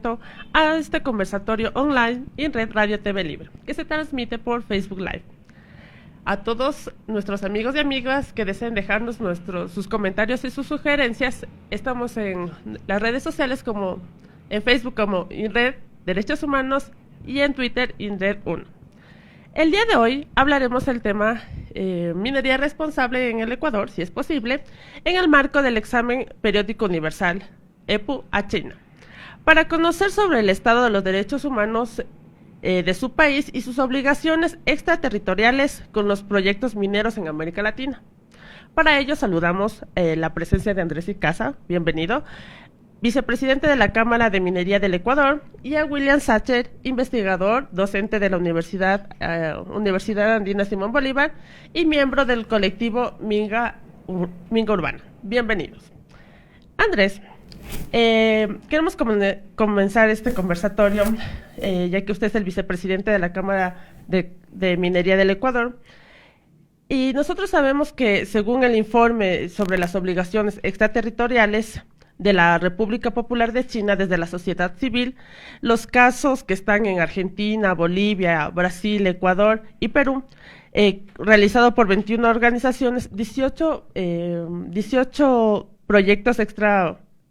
éxito a este conversatorio online en Red Radio TV Libre, que se transmite por Facebook Live. A todos nuestros amigos y amigas que deseen dejarnos sus comentarios y sus sugerencias, estamos en las redes sociales como en Facebook como INRED Derechos Humanos y en Twitter INRED 1. El día de hoy hablaremos del tema minería responsable en el Ecuador, si es posible, en el marco del examen periódico universal EPU a China, para conocer sobre el estado de los derechos humanos de su país y sus obligaciones extraterritoriales con los proyectos mineros en América Latina. Para ello saludamos la presencia de Andrés Icaza, bienvenido, vicepresidente de la Cámara de Minería del Ecuador, y a William Sacher, investigador, docente de la Universidad Andina Simón Bolívar y miembro del colectivo Minga Urbana. Bienvenidos. Andrés, queremos comenzar este conversatorio, ya que usted es el vicepresidente de la Cámara de Minería del Ecuador, y nosotros sabemos que según el informe sobre las obligaciones extraterritoriales de la República Popular de China desde la sociedad civil, los casos que están en Argentina, Bolivia, Brasil, Ecuador y Perú, realizado por 21 organizaciones, 18 proyectos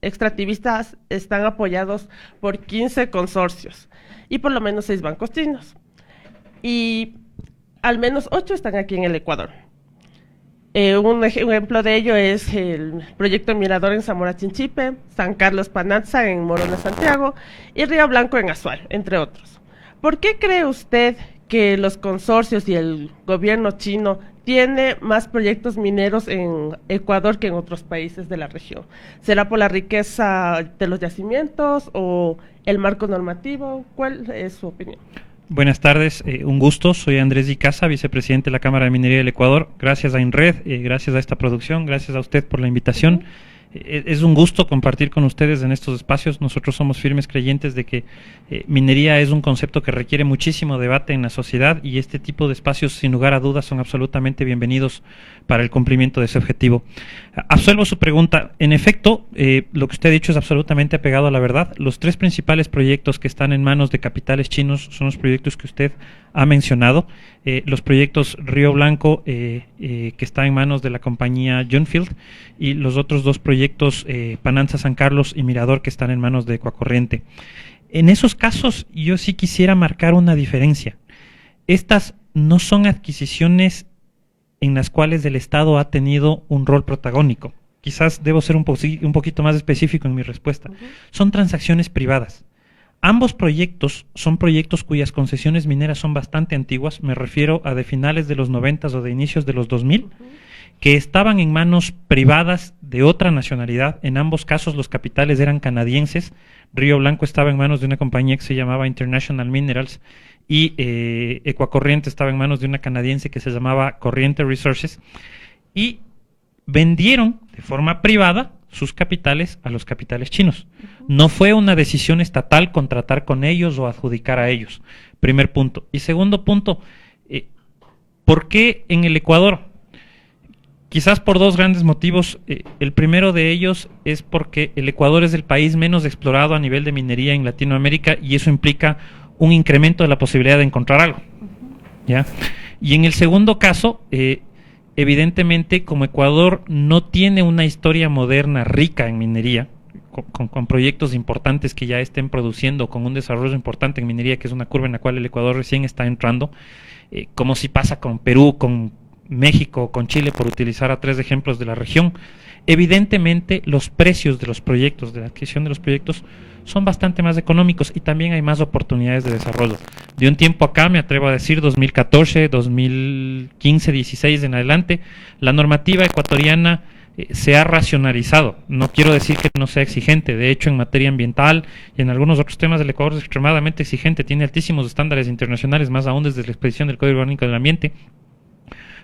extractivistas están apoyados por 15 consorcios y por lo menos 6 bancos chinos. Y al menos 8 están aquí en el Ecuador. Un ejemplo de ello es el proyecto Mirador en Zamora Chinchipe, San Carlos Panatza en Morona Santiago y Río Blanco en Azuay, entre otros. ¿Por qué cree usted que los consorcios y el gobierno chino tiene más proyectos mineros en Ecuador que en otros países de la región? ¿Será por la riqueza de los yacimientos o el marco normativo? ¿Cuál es su opinión? Buenas tardes, un gusto. Soy Andrés Icaza, vicepresidente de la Cámara de Minería del Ecuador. Gracias a INRED, gracias a esta producción, gracias a usted por la invitación. Es un gusto compartir con ustedes en estos espacios. Nosotros somos firmes creyentes de que minería es un concepto que requiere muchísimo debate en la sociedad y este tipo de espacios, sin lugar a dudas, son absolutamente bienvenidos para el cumplimiento de ese objetivo. Absuelvo su pregunta. En efecto, lo que usted ha dicho es absolutamente apegado a la verdad. Los 3 principales proyectos que están en manos de capitales chinos son los proyectos que usted ha mencionado. Los proyectos Río Blanco, que está en manos de la compañía Junfield, y los otros 2 proyectos, Pananza San Carlos y Mirador, que están en manos de Ecuacorriente. En esos casos, yo sí quisiera marcar una diferencia. Estas no son adquisiciones en las cuales el Estado ha tenido un rol protagónico. Quizás debo ser un poquito más específico en mi respuesta. Son transacciones privadas. Ambos proyectos son proyectos cuyas concesiones mineras son bastante antiguas, me refiero a de finales de los 90 o de inicios de los 2000, que estaban en manos privadas de otra nacionalidad. En ambos casos los capitales eran canadienses. Río Blanco estaba en manos de una compañía que se llamaba International Minerals y Ecuacorriente estaba en manos de una canadiense que se llamaba Corriente Resources, y vendieron de forma privada sus capitales a los capitales chinos. No fue una decisión estatal contratar con ellos o adjudicar a ellos. Primer punto. Y segundo punto, ¿por qué en el Ecuador? Quizás por 2 grandes motivos. El primero de ellos es porque el Ecuador es el país menos explorado a nivel de minería en Latinoamérica y eso implica un incremento de la posibilidad de encontrar algo. ¿Ya? Y en el segundo caso, evidentemente, como Ecuador no tiene una historia moderna rica en minería, con proyectos importantes que ya estén produciendo, con un desarrollo importante en minería, que es una curva en la cual el Ecuador recién está entrando, como si pasa con Perú, con México, con Chile, por utilizar a 3 ejemplos de la región, evidentemente los precios de los proyectos, de la adquisición de los proyectos, son bastante más económicos y también hay más oportunidades de desarrollo. De un tiempo acá, me atrevo a decir 2014, 2015, 16 en adelante, la normativa ecuatoriana se ha racionalizado. No quiero decir que no sea exigente, de hecho en materia ambiental y en algunos otros temas el Ecuador es extremadamente exigente, tiene altísimos estándares internacionales, más aún desde la expedición del Código Orgánico del Ambiente.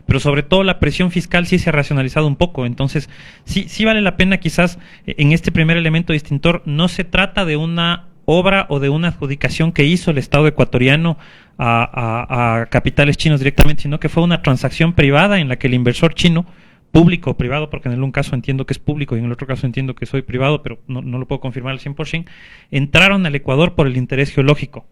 Pero sobre todo la presión fiscal sí se ha racionalizado un poco, entonces sí vale la pena quizás en este primer elemento distintor. No se trata de una obra o de una adjudicación que hizo el Estado ecuatoriano a capitales chinos directamente, sino que fue una transacción privada en la que el inversor chino público o privado, porque en un caso entiendo que es público y en el otro caso entiendo que soy privado, pero no lo puedo confirmar al 100%, entraron al Ecuador por el interés geológico.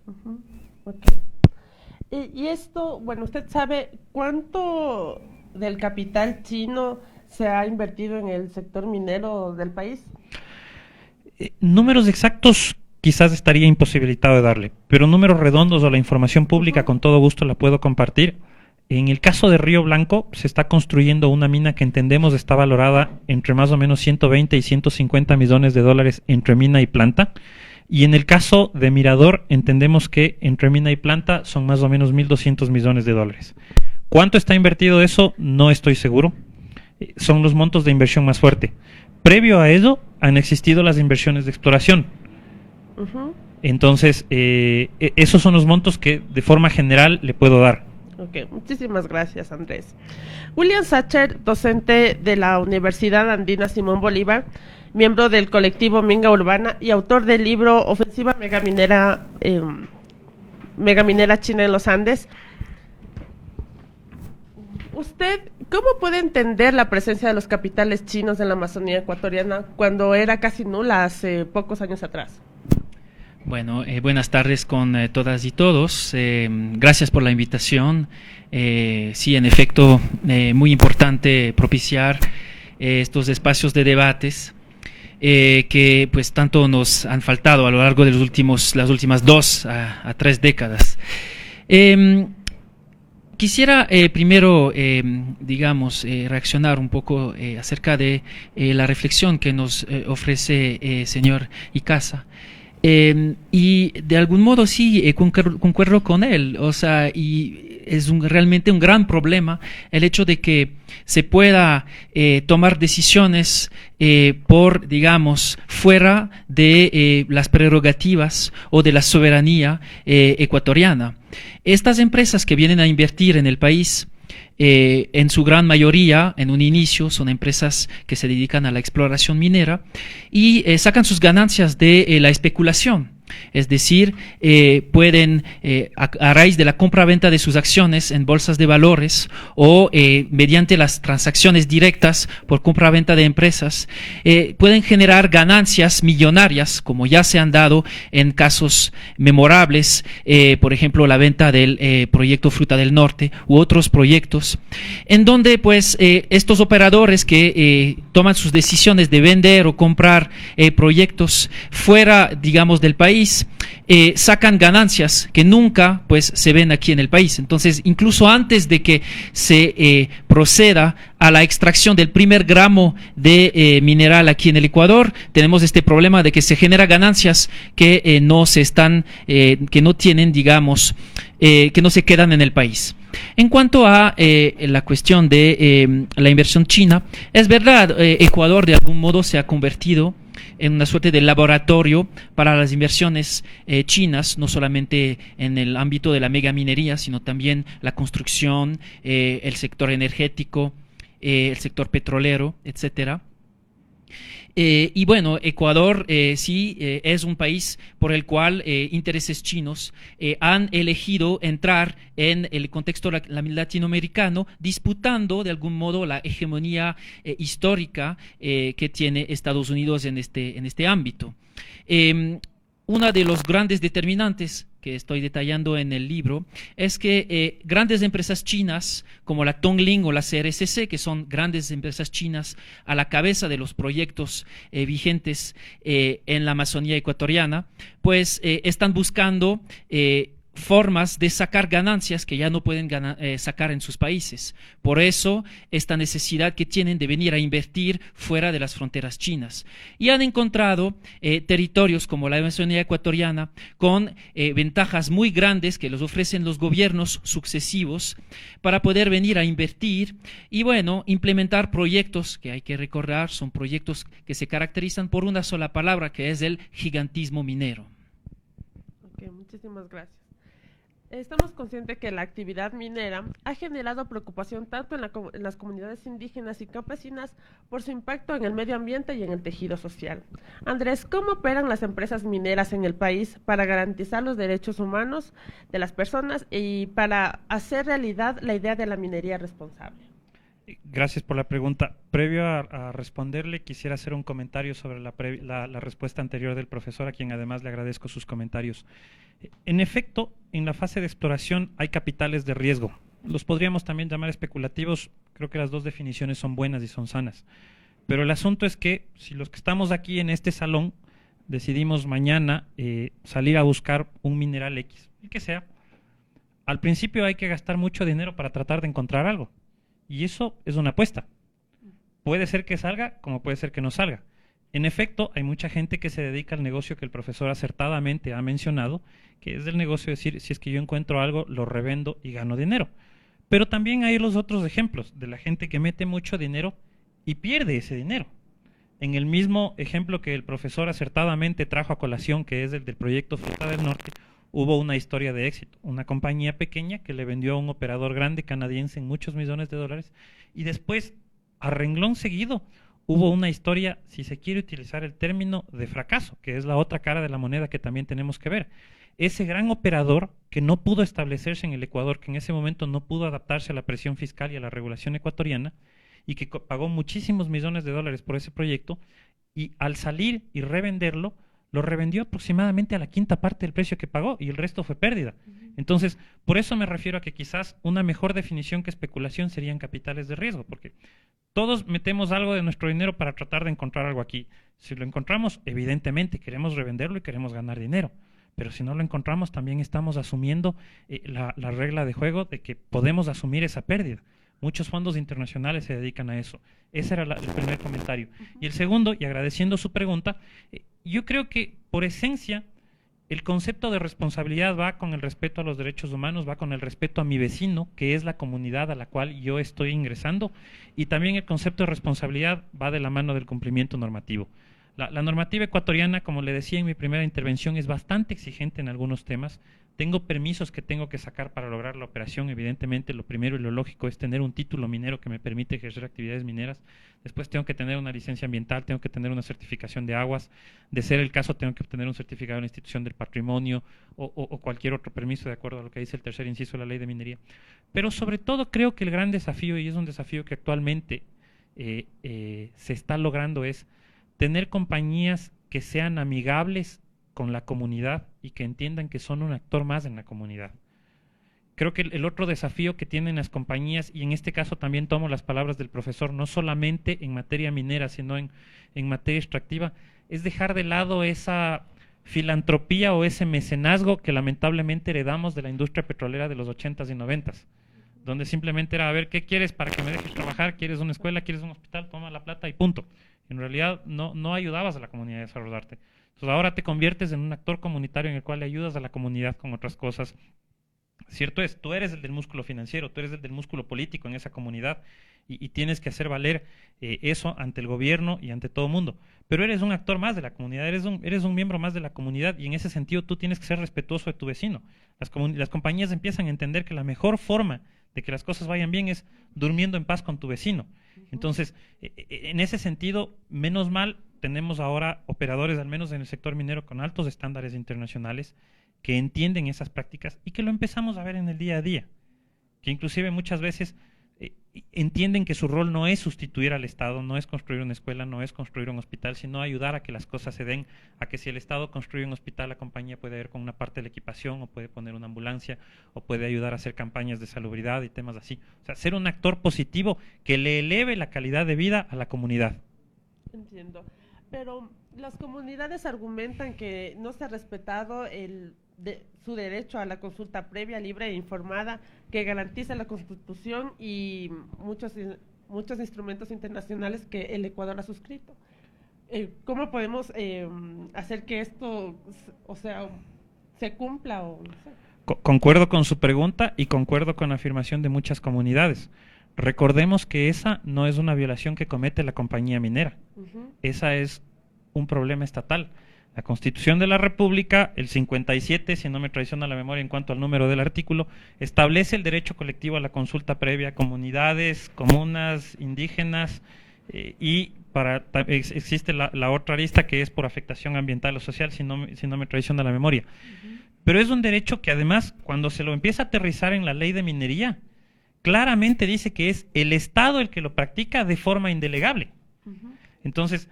Okay. Y esto, bueno, ¿usted sabe cuánto del capital chino se ha invertido en el sector minero del país? Números exactos quizás estaría imposibilitado de darle, pero números redondos o la información pública con todo gusto la puedo compartir. En el caso de Río Blanco se está construyendo una mina que entendemos está valorada entre más o menos 120 y 150 millones de dólares entre mina y planta. Y en el caso de Mirador entendemos que entre mina y planta son más o menos 1.200 millones de dólares. ¿Cuánto está invertido eso? No estoy seguro. Son los montos de inversión más fuerte. Previo a ello han existido las inversiones de exploración. Entonces, esos son los montos que de forma general le puedo dar. Ok, muchísimas gracias, Andrés. William Sacher, docente de la Universidad Andina Simón Bolívar, miembro del colectivo Minga Urbana y autor del libro Ofensiva Megaminera China en los Andes. ¿Usted cómo puede entender la presencia de los capitales chinos en la Amazonía ecuatoriana cuando era casi nula hace pocos años atrás? Bueno, buenas tardes con todas y todos. Gracias por la invitación. Sí, en efecto, muy importante propiciar estos espacios de debates que pues tanto nos han faltado a lo largo de las últimas 2 a 3 décadas. Quisiera primero, reaccionar un poco acerca de la reflexión que nos ofrece señor Icaza. Y de algún modo sí concuerdo con él, o sea, y es realmente un gran problema el hecho de que se pueda tomar decisiones fuera de las prerrogativas o de la soberanía ecuatoriana. Estas empresas que vienen a invertir en el país, en su gran mayoría, en un inicio, son empresas que se dedican a la exploración minera y sacan sus ganancias de la especulación. Es decir, pueden, a raíz de la compra-venta de sus acciones en bolsas de valores o mediante las transacciones directas por compra-venta de empresas, pueden generar ganancias millonarias, como ya se han dado en casos memorables, por ejemplo, la venta del proyecto Fruta del Norte u otros proyectos, en donde pues estos operadores que toman sus decisiones de vender o comprar proyectos fuera, digamos, del país, sacan ganancias que nunca pues se ven aquí en el país. Entonces, incluso antes de que se proceda a la extracción del primer gramo de mineral aquí en el Ecuador, tenemos este problema de que se genera ganancias que no tienen, digamos, que no se quedan en el país. En cuanto a la cuestión de la inversión china, es verdad, Ecuador de algún modo se ha convertido en una suerte de laboratorio para las inversiones chinas, no solamente en el ámbito de la megaminería, sino también la construcción, el sector energético, el sector petrolero, etcétera. Y bueno, Ecuador sí es un país por el cual intereses chinos han elegido entrar en el contexto latinoamericano, disputando de algún modo la hegemonía histórica que tiene Estados Unidos en este ámbito. Una de los grandes determinantes que estoy detallando en el libro es que grandes empresas chinas como la Tongling o la CRCC, que son grandes empresas chinas a la cabeza de los proyectos vigentes en la Amazonía ecuatoriana, pues están buscando formas de sacar ganancias que ya no pueden sacar en sus países. Por eso, esta necesidad que tienen de venir a invertir fuera de las fronteras chinas. Y han encontrado territorios como la Amazonía ecuatoriana con ventajas muy grandes que les ofrecen los gobiernos sucesivos para poder venir a invertir y, bueno, implementar proyectos que hay que recordar, son proyectos que se caracterizan por una sola palabra, que es el gigantismo minero. Ok, muchísimas gracias. Estamos conscientes que la actividad minera ha generado preocupación tanto en las comunidades indígenas y campesinas por su impacto en el medio ambiente y en el tejido social. Andrés, ¿cómo operan las empresas mineras en el país para garantizar los derechos humanos de las personas y para hacer realidad la idea de la minería responsable? Gracias por la pregunta. Previo a responderle, quisiera hacer un comentario sobre la respuesta anterior del profesor, a quien además le agradezco sus comentarios. En efecto, en la fase de exploración hay capitales de riesgo. Los podríamos también llamar especulativos. Creo que las dos definiciones son buenas y son sanas. Pero el asunto es que si los que estamos aquí en este salón decidimos mañana salir a buscar un mineral X, el que sea, al principio hay que gastar mucho dinero para tratar de encontrar algo. Y eso es una apuesta. Puede ser que salga, como puede ser que no salga. En efecto, hay mucha gente que se dedica al negocio que el profesor acertadamente ha mencionado, que es el negocio de decir, si es que yo encuentro algo, lo revendo y gano dinero. Pero también hay los otros ejemplos de la gente que mete mucho dinero y pierde ese dinero. En el mismo ejemplo que el profesor acertadamente trajo a colación, que es el del proyecto Fruta del Norte, hubo una historia de éxito. Una compañía pequeña que le vendió a un operador grande canadiense en muchos millones de dólares y después, a renglón seguido, hubo una historia, si se quiere utilizar el término, de fracaso, que es la otra cara de la moneda que también tenemos que ver. Ese gran operador que no pudo establecerse en el Ecuador, que en ese momento no pudo adaptarse a la presión fiscal y a la regulación ecuatoriana, y que pagó muchísimos millones de dólares por ese proyecto, y al salir y revenderlo, lo revendió aproximadamente a la quinta parte del precio que pagó y el resto fue pérdida. Entonces, por eso me refiero a que quizás una mejor definición que especulación serían capitales de riesgo, porque todos metemos algo de nuestro dinero para tratar de encontrar algo aquí. Si lo encontramos, evidentemente queremos revenderlo y queremos ganar dinero. Pero si no lo encontramos, también estamos asumiendo la regla de juego de que podemos asumir esa pérdida. Muchos fondos internacionales se dedican a eso. Ese era el primer comentario. Y el segundo, y agradeciendo su pregunta, yo creo que por esencia el concepto de responsabilidad va con el respeto a los derechos humanos, va con el respeto a mi vecino, que es la comunidad a la cual yo estoy ingresando, y también el concepto de responsabilidad va de la mano del cumplimiento normativo. La normativa ecuatoriana, como le decía en mi primera intervención, es bastante exigente en algunos temas. Tengo permisos que tengo que sacar para lograr la operación. Evidentemente, lo primero y lo lógico es tener un título minero que me permite ejercer actividades mineras. Después tengo que tener una licencia ambiental, tengo que tener una certificación de aguas. De ser el caso, tengo que obtener un certificado de la institución del patrimonio o cualquier otro permiso de acuerdo a lo que dice el tercer inciso de la ley de minería. Pero sobre todo creo que el gran desafío, y es un desafío que actualmente se está logrando, es tener compañías que sean amigables con la comunidad y que entiendan que son un actor más en la comunidad. Creo que el otro desafío que tienen las compañías, y en este caso también tomo las palabras del profesor, no solamente en materia minera, sino en materia extractiva, es dejar de lado esa filantropía o ese mecenazgo que lamentablemente heredamos de la industria petrolera de los 80s y 90s, donde simplemente era, a ver, ¿qué quieres para que me dejes trabajar? ¿Quieres una escuela? ¿Quieres un hospital? Toma la plata y punto. En realidad no ayudabas a la comunidad a desarrollarte. Entonces ahora te conviertes en un actor comunitario en el cual le ayudas a la comunidad con otras cosas. Cierto es, tú eres el del músculo financiero, tú eres el del músculo político en esa comunidad y tienes que hacer valer eso ante el gobierno y ante todo el mundo. Pero eres un actor más de la comunidad, eres un miembro más de la comunidad y en ese sentido tú tienes que ser respetuoso de tu vecino. Las compañías empiezan a entender que la mejor forma de que las cosas vayan bien es durmiendo en paz con tu vecino. Entonces, en ese sentido, menos mal, tenemos ahora operadores, al menos en el sector minero, con altos estándares internacionales, que entienden esas prácticas y que lo empezamos a ver en el día a día, que inclusive muchas veces entienden que su rol no es sustituir al Estado, no es construir una escuela, no es construir un hospital, sino ayudar a que las cosas se den, a que si el Estado construye un hospital, la compañía puede ir con una parte de la equipación, o puede poner una ambulancia, o puede ayudar a hacer campañas de salubridad y temas así. O sea, ser un actor positivo que le eleve la calidad de vida a la comunidad. Entiendo. Pero las comunidades argumentan que no se ha respetado su derecho a la consulta previa, libre e informada que garantiza la Constitución y muchos instrumentos internacionales que el Ecuador ha suscrito. ¿Cómo podemos hacer que esto, se cumpla? No sé? Concuerdo con su pregunta y concuerdo con la afirmación de muchas comunidades. Recordemos que esa no es una violación que comete la compañía minera. Esa es un problema estatal. La Constitución de la República, el 57, si no me traiciona la memoria en cuanto al número del artículo, establece el derecho colectivo a la consulta previa a comunidades, comunas, indígenas y existe la otra lista que es por afectación ambiental o social, si no me traiciona la memoria. Pero es un derecho que además, cuando se lo empieza a aterrizar en la ley de minería, claramente dice que es el Estado el que lo practica de forma indelegable. Entonces,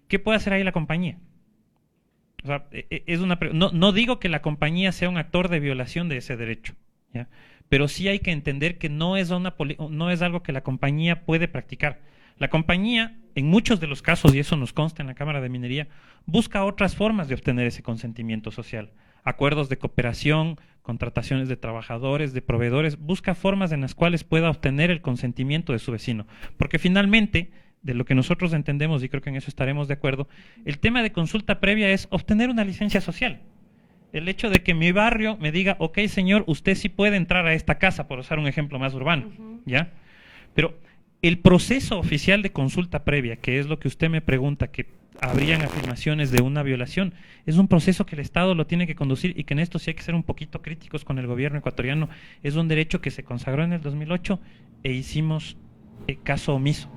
¿qué puede hacer ahí la compañía? O sea, no digo que la compañía sea un actor de violación de ese derecho, ¿ya? Pero sí hay que entender que no es algo que la compañía puede practicar. La compañía, en muchos de los casos, y eso nos consta en la Cámara de Minería, busca otras formas de obtener ese consentimiento social. Acuerdos de cooperación, contrataciones de trabajadores, de proveedores, busca formas en las cuales pueda obtener el consentimiento de su vecino. Porque finalmente, de lo que nosotros entendemos, y creo que en eso estaremos de acuerdo, el tema de consulta previa es obtener una licencia social. El hecho de que mi barrio me diga, ok, señor, usted sí puede entrar a esta casa, por usar un ejemplo más urbano, ¿ya? Pero el proceso oficial de consulta previa, que es lo que usted me pregunta, que habrían afirmaciones de una violación, es un proceso que el Estado lo tiene que conducir y que en esto sí hay que ser un poquito críticos con el gobierno ecuatoriano. Es un derecho que se consagró en el 2008 e hicimos caso omiso.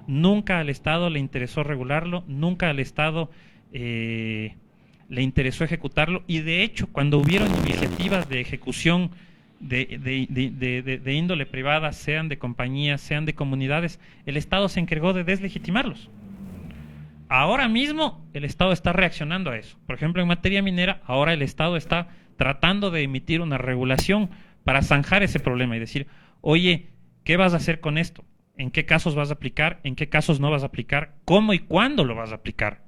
Nunca al Estado le interesó regularlo, nunca al Estado le interesó ejecutarlo, y de hecho cuando hubieron iniciativas de ejecución de índole privada, sean de compañías, sean de comunidades, el Estado se encargó de deslegitimarlos. Ahora mismo el Estado está reaccionando a eso. Por ejemplo, en materia minera, ahora el Estado está tratando de emitir una regulación para zanjar ese problema y decir, oye, ¿qué vas a hacer con esto? ¿En qué casos vas a aplicar? ¿En qué casos no vas a aplicar? ¿Cómo y cuándo lo vas a aplicar?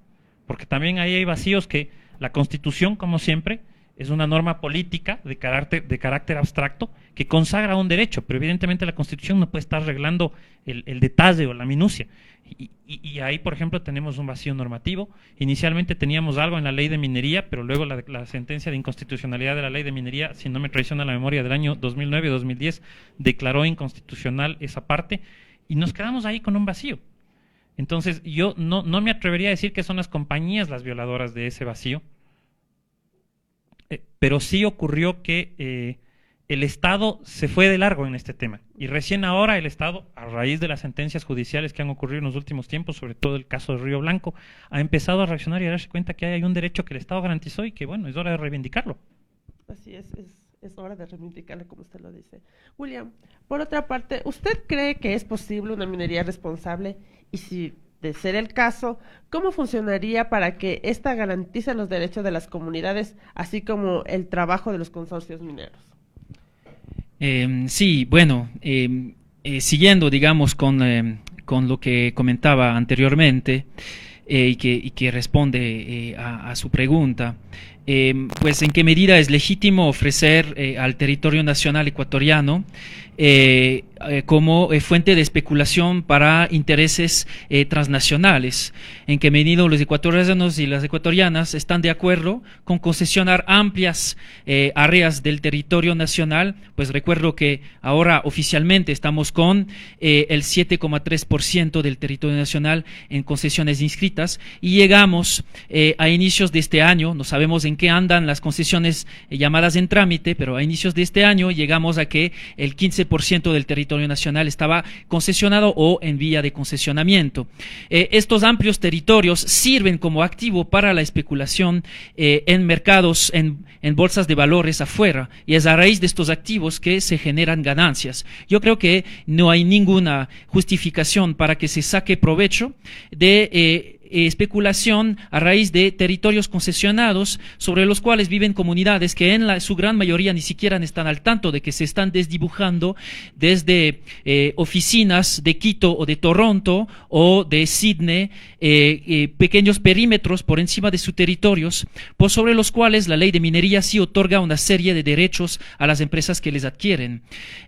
Porque también ahí hay vacíos que la Constitución, como siempre, es una norma política de carácter abstracto que consagra un derecho, pero evidentemente la Constitución no puede estar reglando el detalle o la minucia. Y ahí, por ejemplo, tenemos un vacío normativo. Inicialmente teníamos algo en la ley de minería, pero luego la sentencia de inconstitucionalidad de la ley de minería, si no me traiciona la memoria, del año 2009-2010, declaró inconstitucional esa parte y nos quedamos ahí con un vacío. Entonces, yo no me atrevería a decir que son las compañías las violadoras de ese vacío, pero sí ocurrió que el Estado se fue de largo en este tema. Y recién ahora el Estado, a raíz de las sentencias judiciales que han ocurrido en los últimos tiempos, sobre todo el caso de Río Blanco, ha empezado a reaccionar y a darse cuenta que hay un derecho que el Estado garantizó y que, bueno, es hora de reivindicarlo. Así es hora de reivindicarlo, como usted lo dice. William, por otra parte, ¿usted cree que es posible una minería responsable? Y si de ser el caso, ¿cómo funcionaría para que ésta garantice los derechos de las comunidades, así como el trabajo de los consorcios mineros? Sí, bueno, siguiendo, digamos, con lo que comentaba anteriormente y que responde a su pregunta, pues en qué medida es legítimo ofrecer al territorio nacional ecuatoriano como fuente de especulación para intereses transnacionales, en qué medida los ecuatorianos y las ecuatorianas están de acuerdo con concesionar amplias áreas del territorio nacional. Pues recuerdo que ahora oficialmente estamos con el 7,3% del territorio nacional en concesiones inscritas y llegamos a inicios de este año, no sabemos en qué andan las concesiones llamadas en trámite, pero a inicios de este año llegamos a que el 15% del territorio nacional estaba concesionado o en vía de concesionamiento. Estos amplios territorios sirven como activo para la especulación en mercados, en bolsas de valores afuera, y es a raíz de estos activos que se generan ganancias. Yo creo que no hay ninguna justificación para que se saque provecho de especulación a raíz de territorios concesionados sobre los cuales viven comunidades que en su gran mayoría ni siquiera están al tanto de que se están desdibujando desde oficinas de Quito o de Toronto o de Sydney, pequeños perímetros por encima de sus territorios, por sobre los cuales la ley de minería sí otorga una serie de derechos a las empresas que les adquieren.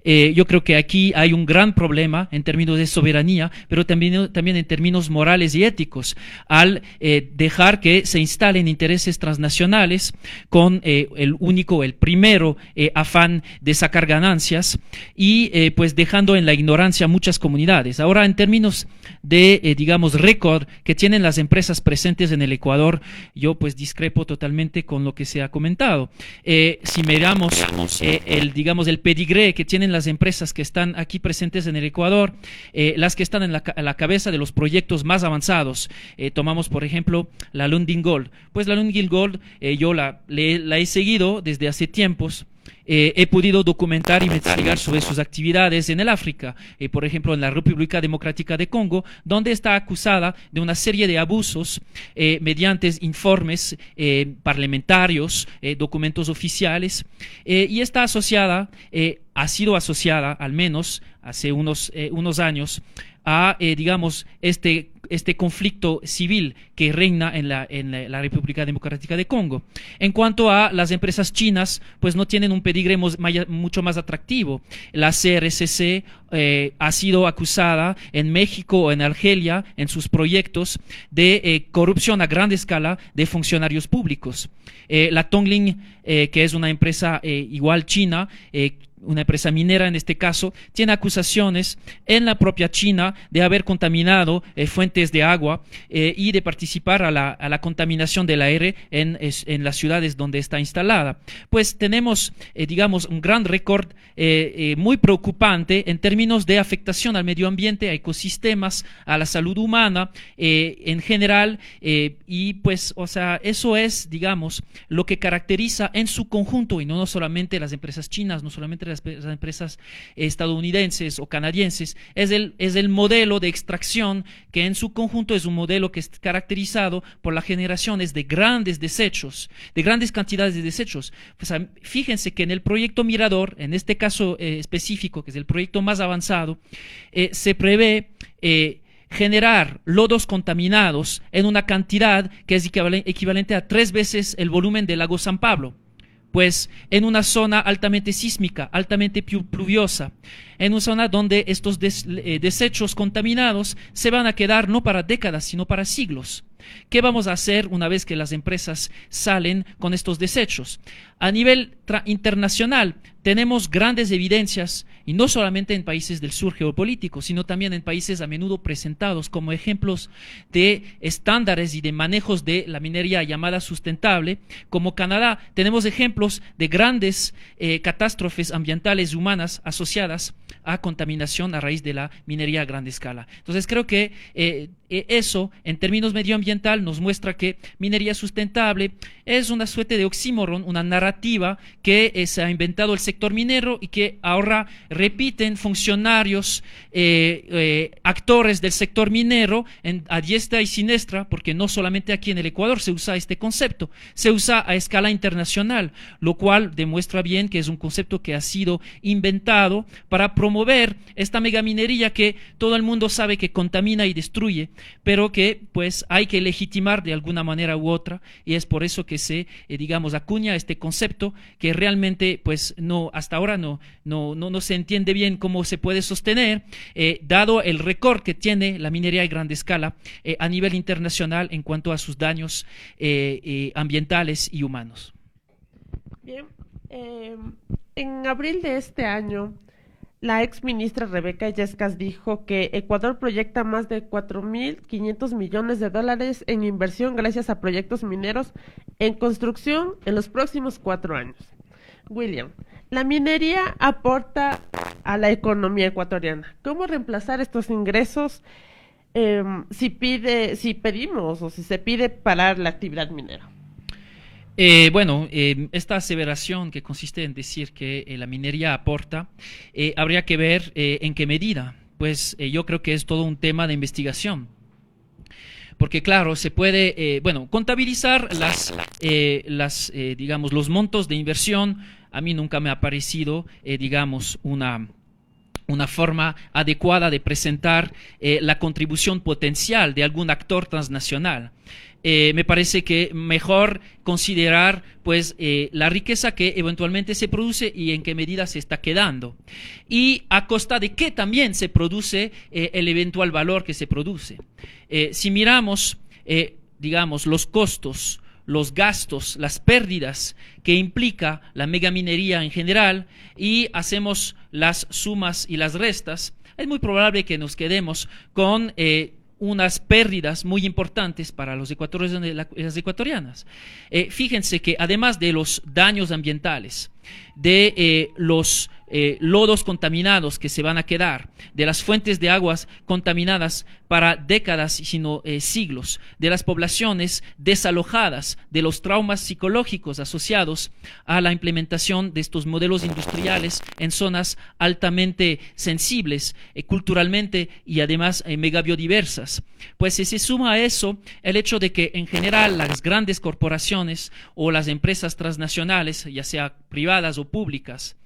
Yo creo que aquí hay un gran problema en términos de soberanía, pero también en términos morales y éticos, al dejar que se instalen intereses transnacionales con el primero afán de sacar ganancias y pues dejando en la ignorancia muchas comunidades. Ahora, en términos de, digamos, récord que tienen las empresas presentes en el Ecuador, yo pues discrepo totalmente con lo que se ha comentado. Si miramos el pedigree que tienen las empresas que están aquí presentes en el Ecuador, las que están a la cabeza de los proyectos más avanzados, tomamos por ejemplo la Lundin Gold. Pues la Lundin Gold yo la he seguido desde hace tiempos he podido documentar y investigar sobre sus actividades en el África, por ejemplo en la República Democrática de Congo, donde está acusada de una serie de abusos mediante informes parlamentarios, documentos oficiales, y está asociada, ha sido asociada, al menos hace unos años, a, digamos, este conflicto civil que reina en la República Democrática de Congo. En cuanto a las empresas chinas, pues no tienen un pedigrí mucho más atractivo. La CRCC ha sido acusada en México o en Argelia, en sus proyectos, de corrupción a gran escala de funcionarios públicos. La Tongling, que es una empresa igual china, una empresa minera en este caso, tiene acusaciones en la propia China de haber contaminado fuentes de agua y de participar a la contaminación del aire en las ciudades donde está instalada. Pues tenemos, digamos, un gran récord muy preocupante en términos de afectación al medio ambiente, a ecosistemas, a la salud humana en general, y pues, o sea, eso es, digamos, lo que caracteriza en su conjunto, y no solamente las empresas chinas, no solamente las empresas estadounidenses o canadienses, es el modelo de extracción que en su conjunto es un modelo que es caracterizado por las generaciones de grandes desechos, de grandes cantidades de desechos. Pues, fíjense que en el proyecto Mirador, en este caso específico, que es el proyecto más avanzado, se prevé generar lodos contaminados en una cantidad que es equivalente a 3 veces el volumen del lago San Pablo. Pues en una zona altamente sísmica, altamente pluviosa, en una zona donde estos desechos contaminados se van a quedar no para décadas, sino para siglos. ¿Qué vamos a hacer una vez que las empresas salen con estos desechos? A nivel internacional tenemos grandes evidencias, y no solamente en países del sur geopolítico, sino también en países a menudo presentados como ejemplos de estándares y de manejos de la minería llamada sustentable. Como Canadá, tenemos ejemplos de grandes catástrofes ambientales humanas asociadas a contaminación a raíz de la minería a gran escala. Entonces creo que eso, en términos medioambiental, nos muestra que minería sustentable es una suerte de oxímoron, una narrativa que se ha inventado el sector minero y que ahora repiten funcionarios, actores del sector minero a diestra y siniestra, porque no solamente aquí en el Ecuador se usa este concepto, se usa a escala internacional, lo cual demuestra bien que es un concepto que ha sido inventado para promover esta megaminería que todo el mundo sabe que contamina y destruye, pero que pues hay que legitimar de alguna manera u otra, y es por eso que se, digamos, acuña este concepto que realmente pues no, hasta ahora no se entiende bien cómo se puede sostener, dado el récord que tiene la minería a gran escala a nivel internacional en cuanto a sus daños ambientales y humanos. Bien, en abril de este año, la ex ministra Rebeca Illescas dijo que Ecuador proyecta más de 4.500 millones de dólares en inversión gracias a proyectos mineros en construcción en los próximos 4 años. William, la minería aporta a la economía ecuatoriana. ¿Cómo reemplazar estos ingresos si pedimos o si se pide parar la actividad minera? Esta aseveración que consiste en decir que la minería aporta, habría que ver en qué medida. Pues yo creo que es todo un tema de investigación. Porque claro, se puede, contabilizar digamos, los montos de inversión. A mí nunca me ha parecido, digamos, una forma adecuada de presentar la contribución potencial de algún actor transnacional. Me parece que mejor considerar pues la riqueza que eventualmente se produce y en qué medida se está quedando, y a costa de qué también se produce el eventual valor que se produce. Si miramos, digamos, los costos, los gastos, las pérdidas que implica la megaminería en general, y hacemos las sumas y las restas, es muy probable que nos quedemos con unas pérdidas muy importantes para los ecuatorianos y las ecuatorianas. Fíjense que además de los daños ambientales, de los lodos contaminados que se van a quedar, de las fuentes de aguas contaminadas para décadas, sino siglos, de las poblaciones desalojadas, de los traumas psicológicos asociados a la implementación de estos modelos industriales en zonas altamente sensibles culturalmente y además megabiodiversas. Pues se suma a eso el hecho de que en general las grandes corporaciones o las empresas transnacionales, ya sea privadas o públicas,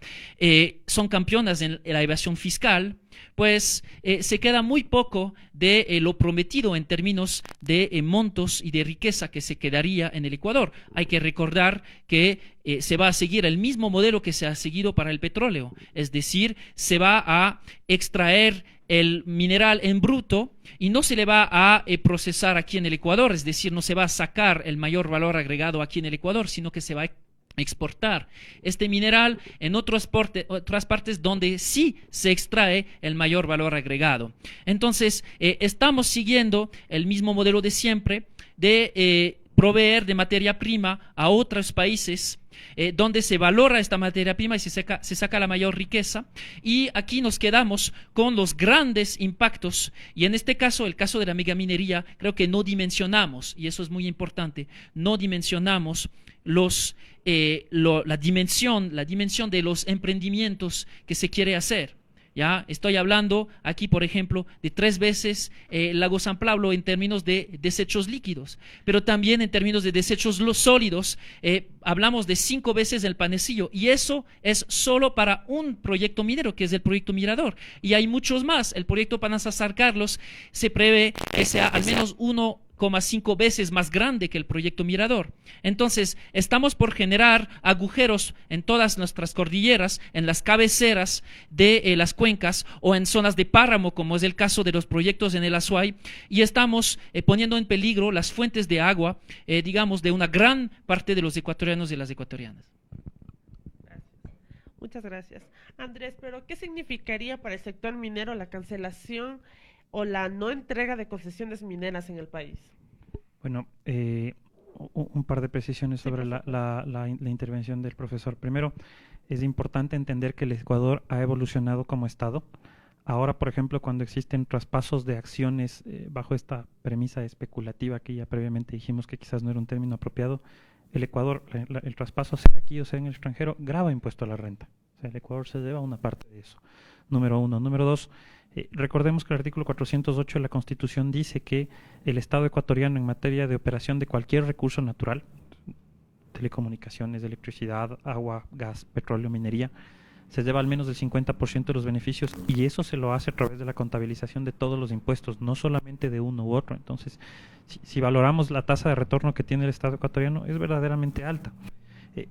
son campeonas en la evasión fiscal, pues se queda muy poco de lo prometido en términos de montos y de riqueza que se quedaría en el Ecuador. Hay que recordar que se va a seguir el mismo modelo que se ha seguido para el petróleo, es decir, se va a extraer el mineral en bruto y no se le va a procesar aquí en el Ecuador, es decir, no se va a sacar el mayor valor agregado aquí en el Ecuador, sino que se va a exportar este mineral en otras partes donde sí se extrae el mayor valor agregado. Entonces, estamos siguiendo el mismo modelo de siempre de proveer de materia prima a otros países donde se valora esta materia prima y se saca la mayor riqueza, y aquí nos quedamos con los grandes impactos, y en este caso, el caso de la megaminería, creo que no dimensionamos, y eso es muy importante, no dimensionamos la dimensión de los emprendimientos que se quiere hacer. ¿Ya? Estoy hablando aquí, por ejemplo, de 3 veces el lago San Pablo en términos de desechos líquidos, pero también en términos de desechos sólidos hablamos de 5 veces el Panecillo, y eso es solo para un proyecto minero, que es el proyecto Mirador, y hay muchos más. El proyecto Panamá San Carlos se prevé que sea al menos 1,5 veces más grande que el proyecto Mirador. Entonces, estamos por generar agujeros en todas nuestras cordilleras, en las cabeceras de las cuencas o en zonas de páramo, como es el caso de los proyectos en el Azuay, y estamos poniendo en peligro las fuentes de agua, digamos, de una gran parte de los ecuatorianos y las ecuatorianas. Muchas gracias. Andrés, pero ¿qué significaría para el sector minero la cancelación o la no entrega de concesiones mineras en el país? Bueno, un par de precisiones sobre la intervención del profesor. Primero, es importante entender que el Ecuador ha evolucionado como Estado. Ahora, por ejemplo, cuando existen traspasos de acciones bajo esta premisa especulativa que ya previamente dijimos que quizás no era un término apropiado, el Ecuador, el traspaso sea aquí o sea en el extranjero, grava impuesto a la renta. O sea, el Ecuador se lleva una parte de eso. Número uno. Número dos, recordemos que el artículo 408 de la Constitución dice que el Estado ecuatoriano en materia de operación de cualquier recurso natural, telecomunicaciones, electricidad, agua, gas, petróleo, minería, se lleva al menos del 50% de los beneficios, y eso se lo hace a través de la contabilización de todos los impuestos, no solamente de uno u otro. Entonces, si valoramos la tasa de retorno que tiene el Estado ecuatoriano, es verdaderamente alta.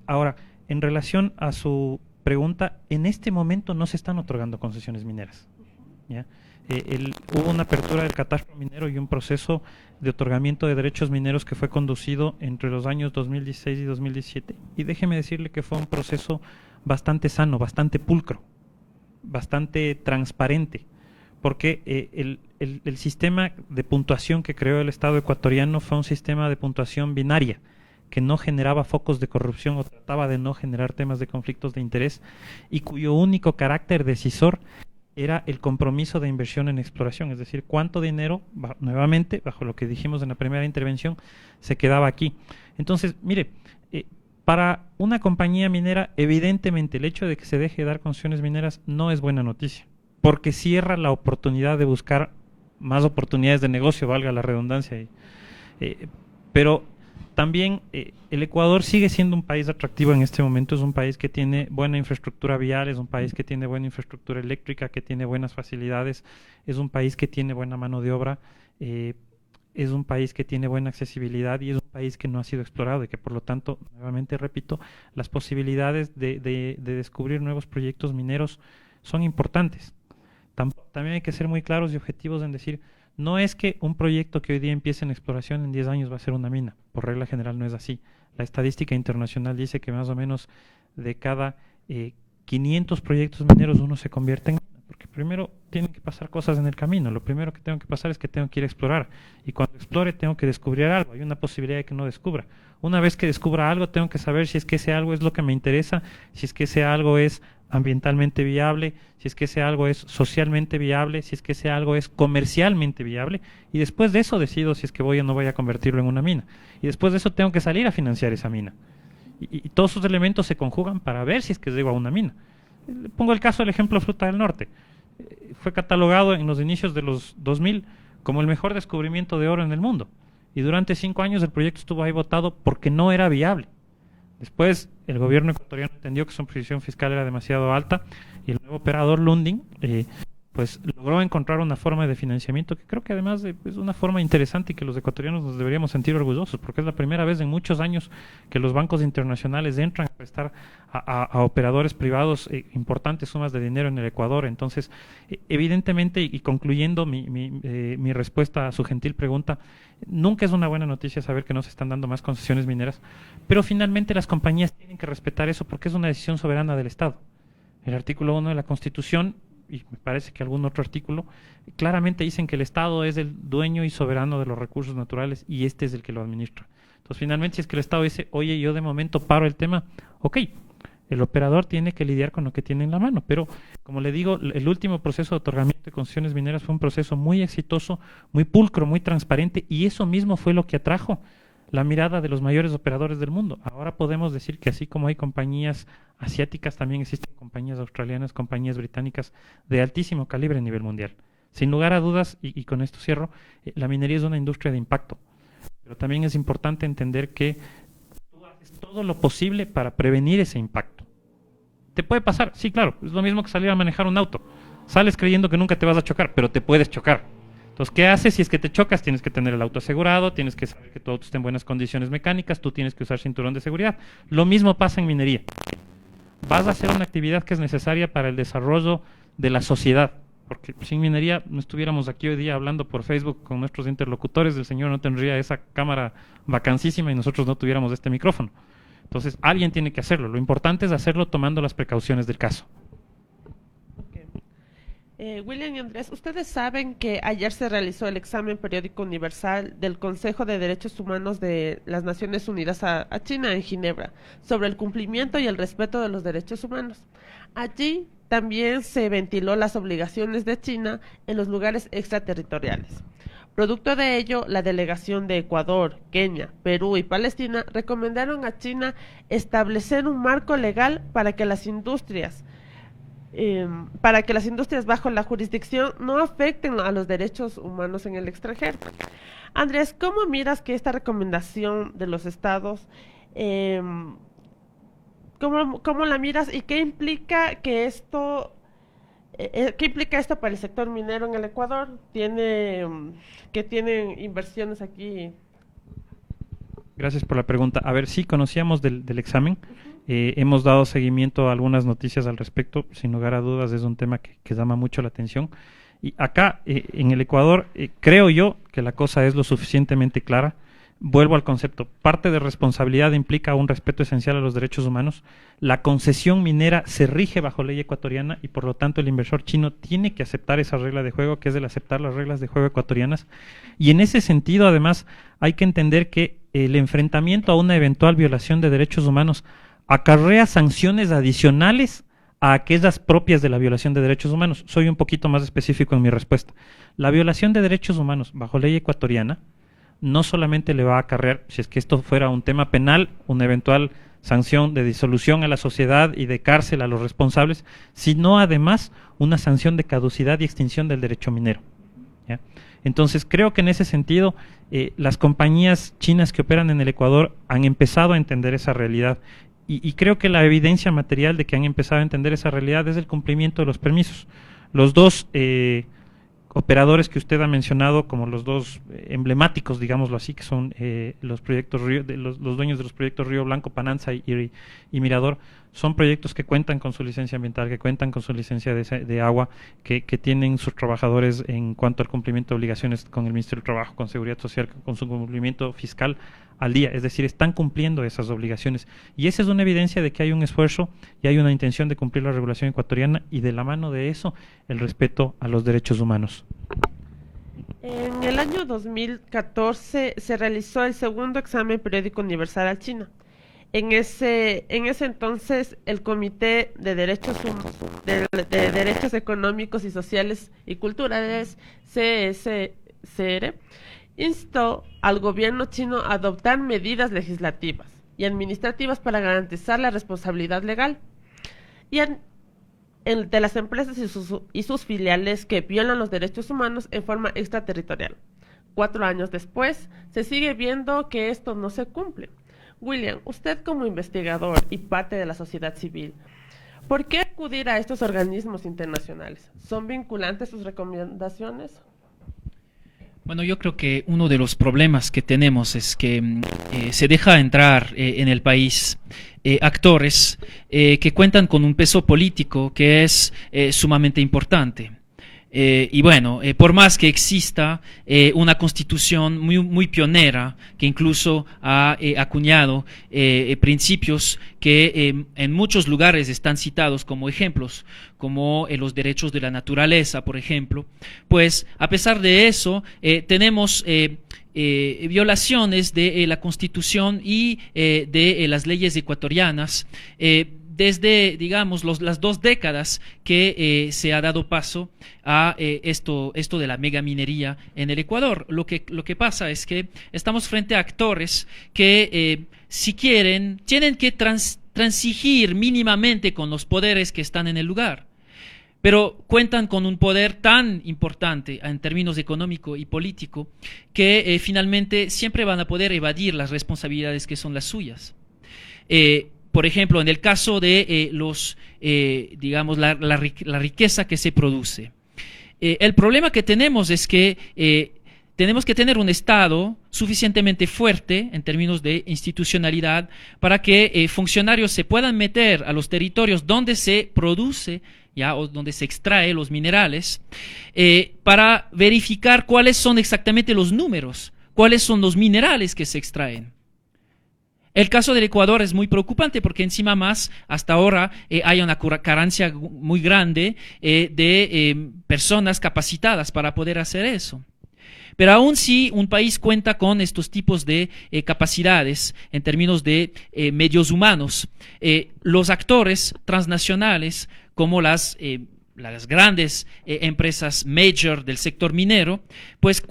Ahora, en relación a su pregunta, en este momento no se están otorgando concesiones mineras, ¿ya? Hubo una apertura del catastro minero y un proceso de otorgamiento de derechos mineros que fue conducido entre los años 2016 y 2017, y déjeme decirle que fue un proceso bastante sano, bastante pulcro, bastante transparente, porque el sistema de puntuación que creó el Estado ecuatoriano fue un sistema de puntuación binaria, que no generaba focos de corrupción o trataba de no generar temas de conflictos de interés, y cuyo único carácter decisor era el compromiso de inversión en exploración, es decir, cuánto dinero, nuevamente, bajo lo que dijimos en la primera intervención, se quedaba aquí. Entonces, mire, para una compañía minera, evidentemente el hecho de que se deje de dar concesiones mineras no es buena noticia, porque cierra la oportunidad de buscar más oportunidades de negocio, valga la redundancia. Pero también el Ecuador sigue siendo un país atractivo en este momento, es un país que tiene buena infraestructura vial, es un país que tiene buena infraestructura eléctrica, que tiene buenas facilidades, es un país que tiene buena mano de obra, es un país que tiene buena accesibilidad, y es un país que no ha sido explorado, y que por lo tanto, nuevamente repito, las posibilidades de descubrir nuevos proyectos mineros son importantes. También hay que ser muy claros y objetivos en decir, no es que un proyecto que hoy día empiece en exploración en 10 años va a ser una mina. Por regla general no es así. La estadística internacional dice que más o menos de cada 500 proyectos mineros uno se convierte en mina, porque Primero tienen que pasar cosas en el camino. Lo primero que tengo que pasar es que tengo que ir a explorar. Y cuando explore tengo que descubrir algo. Hay una posibilidad de que no descubra. Una vez que descubra algo, tengo que saber si es que ese algo es lo que me interesa, si es que ese algo es ambientalmente viable, si es que ese algo es socialmente viable, si es que ese algo es comercialmente viable, y después de eso decido si es que voy o no voy a convertirlo en una mina. Y después de eso tengo que salir a financiar esa mina. Y todos esos elementos se conjugan para ver si es que llego a una mina. Pongo el caso del ejemplo Fruta del Norte. Fue catalogado en los inicios de los 2000 como el mejor descubrimiento de oro en el mundo. Y durante 5 años el proyecto estuvo ahí votado porque no era viable. Después el gobierno ecuatoriano entendió que su presión fiscal era demasiado alta y el nuevo operador Lundin pues logró encontrar una forma de financiamiento que creo que además es una forma interesante y que los ecuatorianos nos deberíamos sentir orgullosos, porque es la primera vez en muchos años que los bancos internacionales entran a prestar a operadores privados importantes sumas de dinero en el Ecuador. Entonces, evidentemente, y concluyendo mi respuesta a su gentil pregunta, nunca es una buena noticia saber que no se están dando más concesiones mineras, pero finalmente las compañías tienen que respetar eso porque es una decisión soberana del Estado. El artículo 1 de la Constitución, y me parece que algún otro artículo, claramente dicen que el Estado es el dueño y soberano de los recursos naturales y este es el que lo administra. Entonces, finalmente, si es que el Estado dice, oye, yo de momento paro el tema, ok, el operador tiene que lidiar con lo que tiene en la mano, pero como le digo, el último proceso de otorgamiento de concesiones mineras fue un proceso muy exitoso, muy pulcro, muy transparente, y eso mismo fue lo que atrajo la mirada de los mayores operadores del mundo. Ahora podemos decir que así como hay compañías asiáticas, también existen compañías australianas, compañías británicas de altísimo calibre a nivel mundial. Sin lugar a dudas, y con esto cierro, la minería es una industria de impacto, pero también es importante entender que tú haces todo lo posible para prevenir ese impacto. ¿Te puede pasar? Sí, claro, es lo mismo que salir a manejar un auto. Sales creyendo que nunca te vas a chocar, pero te puedes chocar. Entonces, ¿qué haces si es que te chocas? Tienes que tener el auto asegurado, tienes que saber que tu auto está en buenas condiciones mecánicas, tú tienes que usar cinturón de seguridad. Lo mismo pasa en minería. Vas a hacer una actividad que es necesaria para el desarrollo de la sociedad, porque sin minería no estuviéramos aquí hoy día hablando por Facebook con nuestros interlocutores, el señor no tendría esa cámara vacancísima y nosotros no tuviéramos este micrófono. Entonces, alguien tiene que hacerlo. Lo importante es hacerlo tomando las precauciones del caso. William y Andrés, ustedes saben que ayer se realizó el examen periódico universal del Consejo de Derechos Humanos de las Naciones Unidas a China en Ginebra sobre el cumplimiento y el respeto de los derechos humanos. Allí también se ventiló las obligaciones de China en los lugares extraterritoriales. Producto de ello, la delegación de Ecuador, Kenia, Perú y Palestina recomendaron a China establecer un marco legal para que las industrias bajo la jurisdicción no afecten a los derechos humanos en el extranjero. Andrés, ¿cómo miras que esta recomendación de los estados, cómo la miras y qué implica que esto, para el sector minero en el Ecuador? Que tienen inversiones aquí. Gracias por la pregunta. A ver, sí, conocíamos del examen. Hemos dado seguimiento a algunas noticias al respecto. Sin lugar a dudas, es un tema que llama mucho la atención. Y acá, en el Ecuador, creo yo que la cosa es lo suficientemente clara. Vuelvo al concepto. Parte de responsabilidad implica un respeto esencial a los derechos humanos. La concesión minera se rige bajo ley ecuatoriana y, por lo tanto, el inversor chino tiene que aceptar esa regla de juego, que es el aceptar las reglas de juego ecuatorianas. Y en ese sentido, además, hay que entender que el enfrentamiento a una eventual violación de derechos humanos acarrea sanciones adicionales a aquellas propias de la violación de derechos humanos. Soy un poquito más específico en mi respuesta. La violación de derechos humanos bajo ley ecuatoriana no solamente le va a acarrear, si es que esto fuera un tema penal, una eventual sanción de disolución a la sociedad y de cárcel a los responsables, sino además una sanción de caducidad y extinción del derecho minero. ¿Ya? Entonces, creo que en ese sentido, las compañías chinas que operan en el Ecuador han empezado a entender esa realidad. Y creo que la evidencia material de que han empezado a entender esa realidad es el cumplimiento de los permisos. Los dos operadores que usted ha mencionado como los dos emblemáticos, digámoslo así, que son los proyectos los dueños de los proyectos Río Blanco, Pananza y Mirador, son proyectos que cuentan con su licencia ambiental, que cuentan con su licencia de agua, que tienen sus trabajadores en cuanto al cumplimiento de obligaciones con el Ministerio del Trabajo, con Seguridad Social, con su cumplimiento fiscal al día. Es decir, están cumpliendo esas obligaciones. Y esa es una evidencia de que hay un esfuerzo y hay una intención de cumplir la regulación ecuatoriana, y de la mano de eso, el respeto a los derechos humanos. En el año 2014 se realizó el segundo examen periódico universal al China. En ese entonces, el Comité de de Derechos Económicos y Sociales y Culturales, CSCR, instó al gobierno chino a adoptar medidas legislativas y administrativas para garantizar la responsabilidad legal de las empresas y sus filiales que violan los derechos humanos en forma extraterritorial. 4 años después, se sigue viendo que esto no se cumple. William, usted como investigador y parte de la sociedad civil, ¿por qué acudir a estos organismos internacionales? ¿Son vinculantes sus recomendaciones? Bueno, yo creo que uno de los problemas que tenemos es que se deja entrar en el país actores que cuentan con un peso político que es sumamente importante. Y bueno, por más que exista una constitución muy pionera, que incluso ha acuñado principios que en muchos lugares están citados como ejemplos, como los derechos de la naturaleza, por ejemplo, pues a pesar de eso tenemos violaciones de la constitución y de las leyes ecuatorianas, desde, digamos, las 2 décadas que se ha dado paso a esto de la megaminería en el Ecuador. Lo que pasa es que estamos frente a actores que, si quieren, tienen que transigir mínimamente con los poderes que están en el lugar, pero cuentan con un poder tan importante en términos económico y político que finalmente siempre van a poder evadir las responsabilidades que son las suyas. Por ejemplo, en el caso de digamos, la riqueza que se produce. El problema que tenemos es que tenemos que tener un Estado suficientemente fuerte en términos de institucionalidad para que funcionarios se puedan meter a los territorios donde se produce o donde se extrae los minerales, para verificar cuáles son exactamente los números, cuáles son los minerales que se extraen. El caso del Ecuador es muy preocupante porque encima más hasta ahora hay una carencia muy grande de personas capacitadas para poder hacer eso. Pero aún si un país cuenta con estos tipos de capacidades en términos de medios humanos, los actores transnacionales como las grandes empresas major del sector minero, pues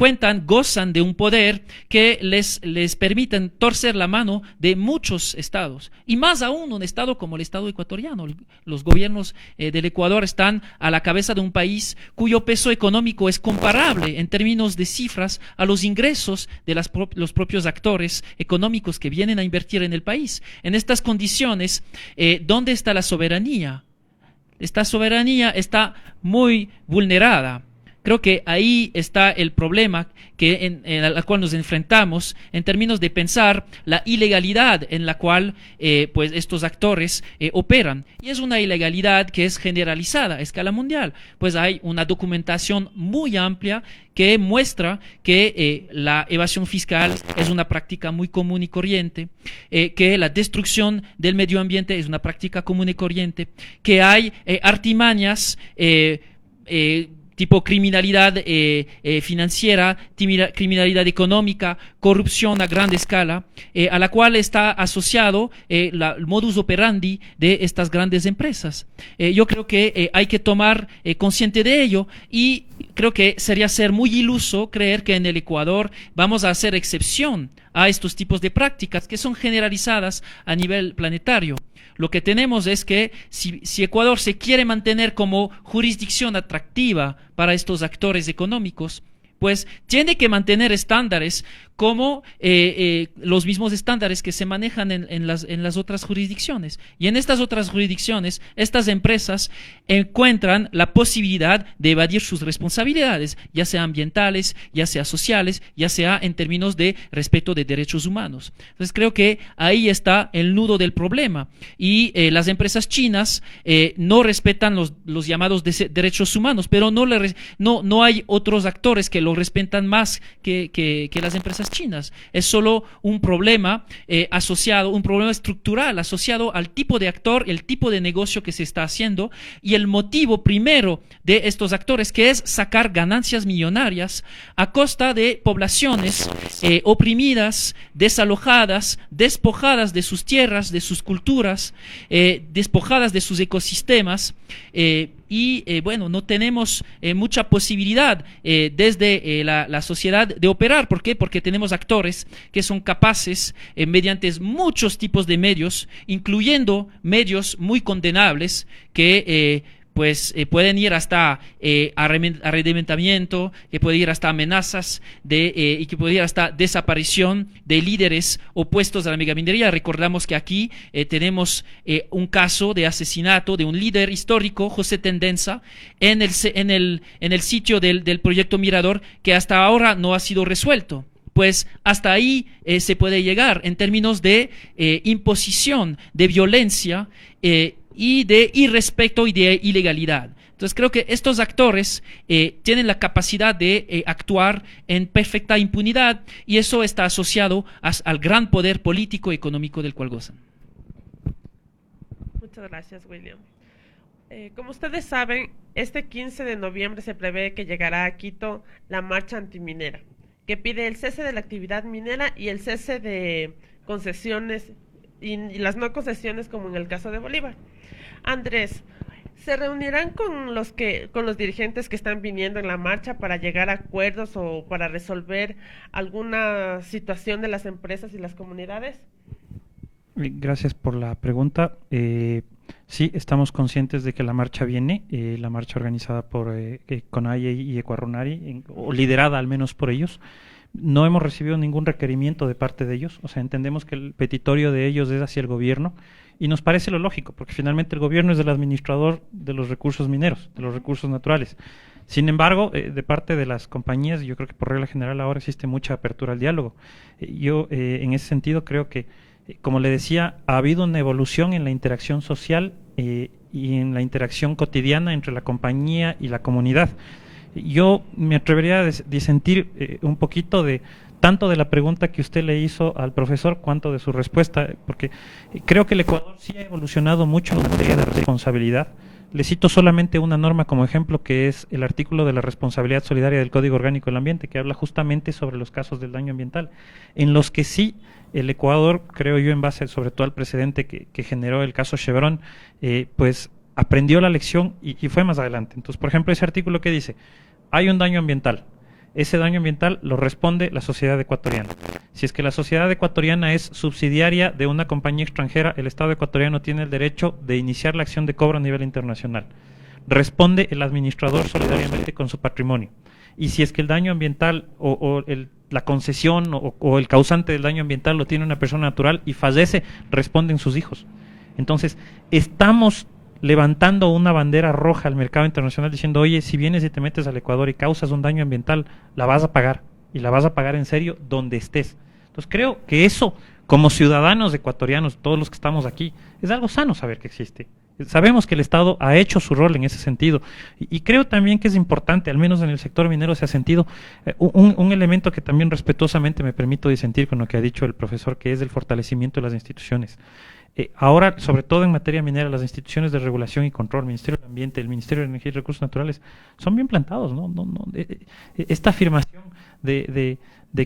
gozan de un poder que les permiten torcer la mano de muchos estados, y más aún un estado como el estado ecuatoriano. Los gobiernos del Ecuador están a la cabeza de un país cuyo peso económico es comparable en términos de cifras a los ingresos de los propios actores económicos que vienen a invertir en el país. En estas condiciones, ¿dónde está la soberanía? Esta soberanía está muy vulnerada. Creo que ahí está el problema al cual nos enfrentamos en términos de pensar la ilegalidad en la cual pues estos actores operan. Y es una ilegalidad que es generalizada a escala mundial. Pues hay una documentación muy amplia que muestra que la evasión fiscal es una práctica muy común y corriente, que la destrucción del medio ambiente es una práctica común y corriente, que hay artimañas tipo criminalidad financiera, criminalidad económica, corrupción a gran escala, a la cual está asociado el modus operandi de estas grandes empresas. Yo creo que hay que tomar consciente de ello, y creo que sería ser muy iluso creer que en el Ecuador vamos a hacer excepción a estos tipos de prácticas que son generalizadas a nivel planetario. Lo que tenemos es que si Ecuador se quiere mantener como jurisdicción atractiva para estos actores económicos, pues tiene que mantener estándares como los mismos estándares que se manejan en las otras jurisdicciones. Y en estas otras jurisdicciones, estas empresas encuentran la posibilidad de evadir sus responsabilidades, ya sea ambientales, ya sea sociales, ya sea en términos de respeto de derechos humanos. Entonces creo que ahí está el nudo del problema. Y las empresas chinas no respetan los llamados derechos humanos, pero no hay otros actores que lo respetan más que las empresas chinas. Es solo un problema asociado, un problema estructural asociado al tipo de actor, el tipo de negocio que se está haciendo y el motivo primero de estos actores, que es sacar ganancias millonarias a costa de poblaciones oprimidas, desalojadas, despojadas de sus tierras, de sus culturas, despojadas de sus ecosistemas. Bueno, no tenemos mucha posibilidad desde la sociedad de operar. ¿Por qué? Porque tenemos actores que son capaces, mediante muchos tipos de medios, incluyendo medios muy condenables, que pueden ir hasta arrendamiento, que puede ir hasta amenazas y que puede ir hasta desaparición de líderes opuestos a la megaminería. Recordamos que aquí tenemos un caso de asesinato de un líder histórico, José Tendenza, en el sitio del proyecto Mirador, que hasta ahora no ha sido resuelto. Pues hasta ahí se puede llegar en términos de imposición, de violencia, y de irrespeto y de ilegalidad. Entonces creo que estos actores tienen la capacidad de actuar en perfecta impunidad, y eso está asociado al gran poder político y económico del cual gozan. Muchas gracias, William. Como ustedes saben, este 15 de noviembre se prevé que llegará a Quito la marcha antiminera, que pide el cese de la actividad minera y el cese de concesiones y las no concesiones, como en el caso de Bolívar. Andrés, ¿se reunirán con los dirigentes que están viniendo en la marcha para llegar a acuerdos o para resolver alguna situación de las empresas y las comunidades? Gracias por la pregunta. Sí, estamos conscientes de que la marcha viene, la marcha organizada por CONAIE y Ecuarronari, o liderada al menos por ellos. No hemos recibido ningún requerimiento de parte de ellos, o sea, entendemos que el petitorio de ellos es hacia el gobierno, y nos parece lo lógico, porque finalmente el gobierno es el administrador de los recursos mineros, de los recursos naturales. Sin embargo, de parte de las compañías, yo creo que por regla general ahora existe mucha apertura al diálogo. Yo, en ese sentido, creo que, como le decía, ha habido una evolución en la interacción social y en la interacción cotidiana entre la compañía y la comunidad. Yo me atrevería a disentir un poquito tanto de la pregunta que usted le hizo al profesor cuanto de su respuesta, porque creo que el Ecuador sí ha evolucionado mucho en materia de responsabilidad. Le cito solamente una norma como ejemplo, que es el artículo de la responsabilidad solidaria del Código Orgánico del Ambiente, que habla justamente sobre los casos del daño ambiental, en los que sí el Ecuador, creo yo, en base sobre todo al precedente que generó el caso Chevron, pues aprendió la lección y fue más adelante. Entonces, por ejemplo, ese artículo que dice, hay un daño ambiental. Ese daño ambiental lo responde la sociedad ecuatoriana. Si es que la sociedad ecuatoriana es subsidiaria de una compañía extranjera, el Estado ecuatoriano tiene el derecho de iniciar la acción de cobro a nivel internacional. Responde el administrador solidariamente con su patrimonio. Y si es que el daño ambiental la concesión o el causante del daño ambiental lo tiene una persona natural y fallece, responden sus hijos. Entonces, estamos levantando una bandera roja al mercado internacional diciendo, oye, si vienes y te metes al Ecuador y causas un daño ambiental, la vas a pagar, y la vas a pagar en serio donde estés. Entonces creo que eso, como ciudadanos ecuatorianos, todos los que estamos aquí, es algo sano saber que existe. Sabemos que el Estado ha hecho su rol en ese sentido, y creo también que es importante, al menos en el sector minero se ha sentido un elemento que también respetuosamente me permito disentir con lo que ha dicho el profesor, que es el fortalecimiento de las instituciones. Ahora, sobre todo en materia minera, las instituciones de regulación y control, el Ministerio del Ambiente, el Ministerio de Energía y Recursos Naturales, son bien plantados, ¿no? Esta afirmación de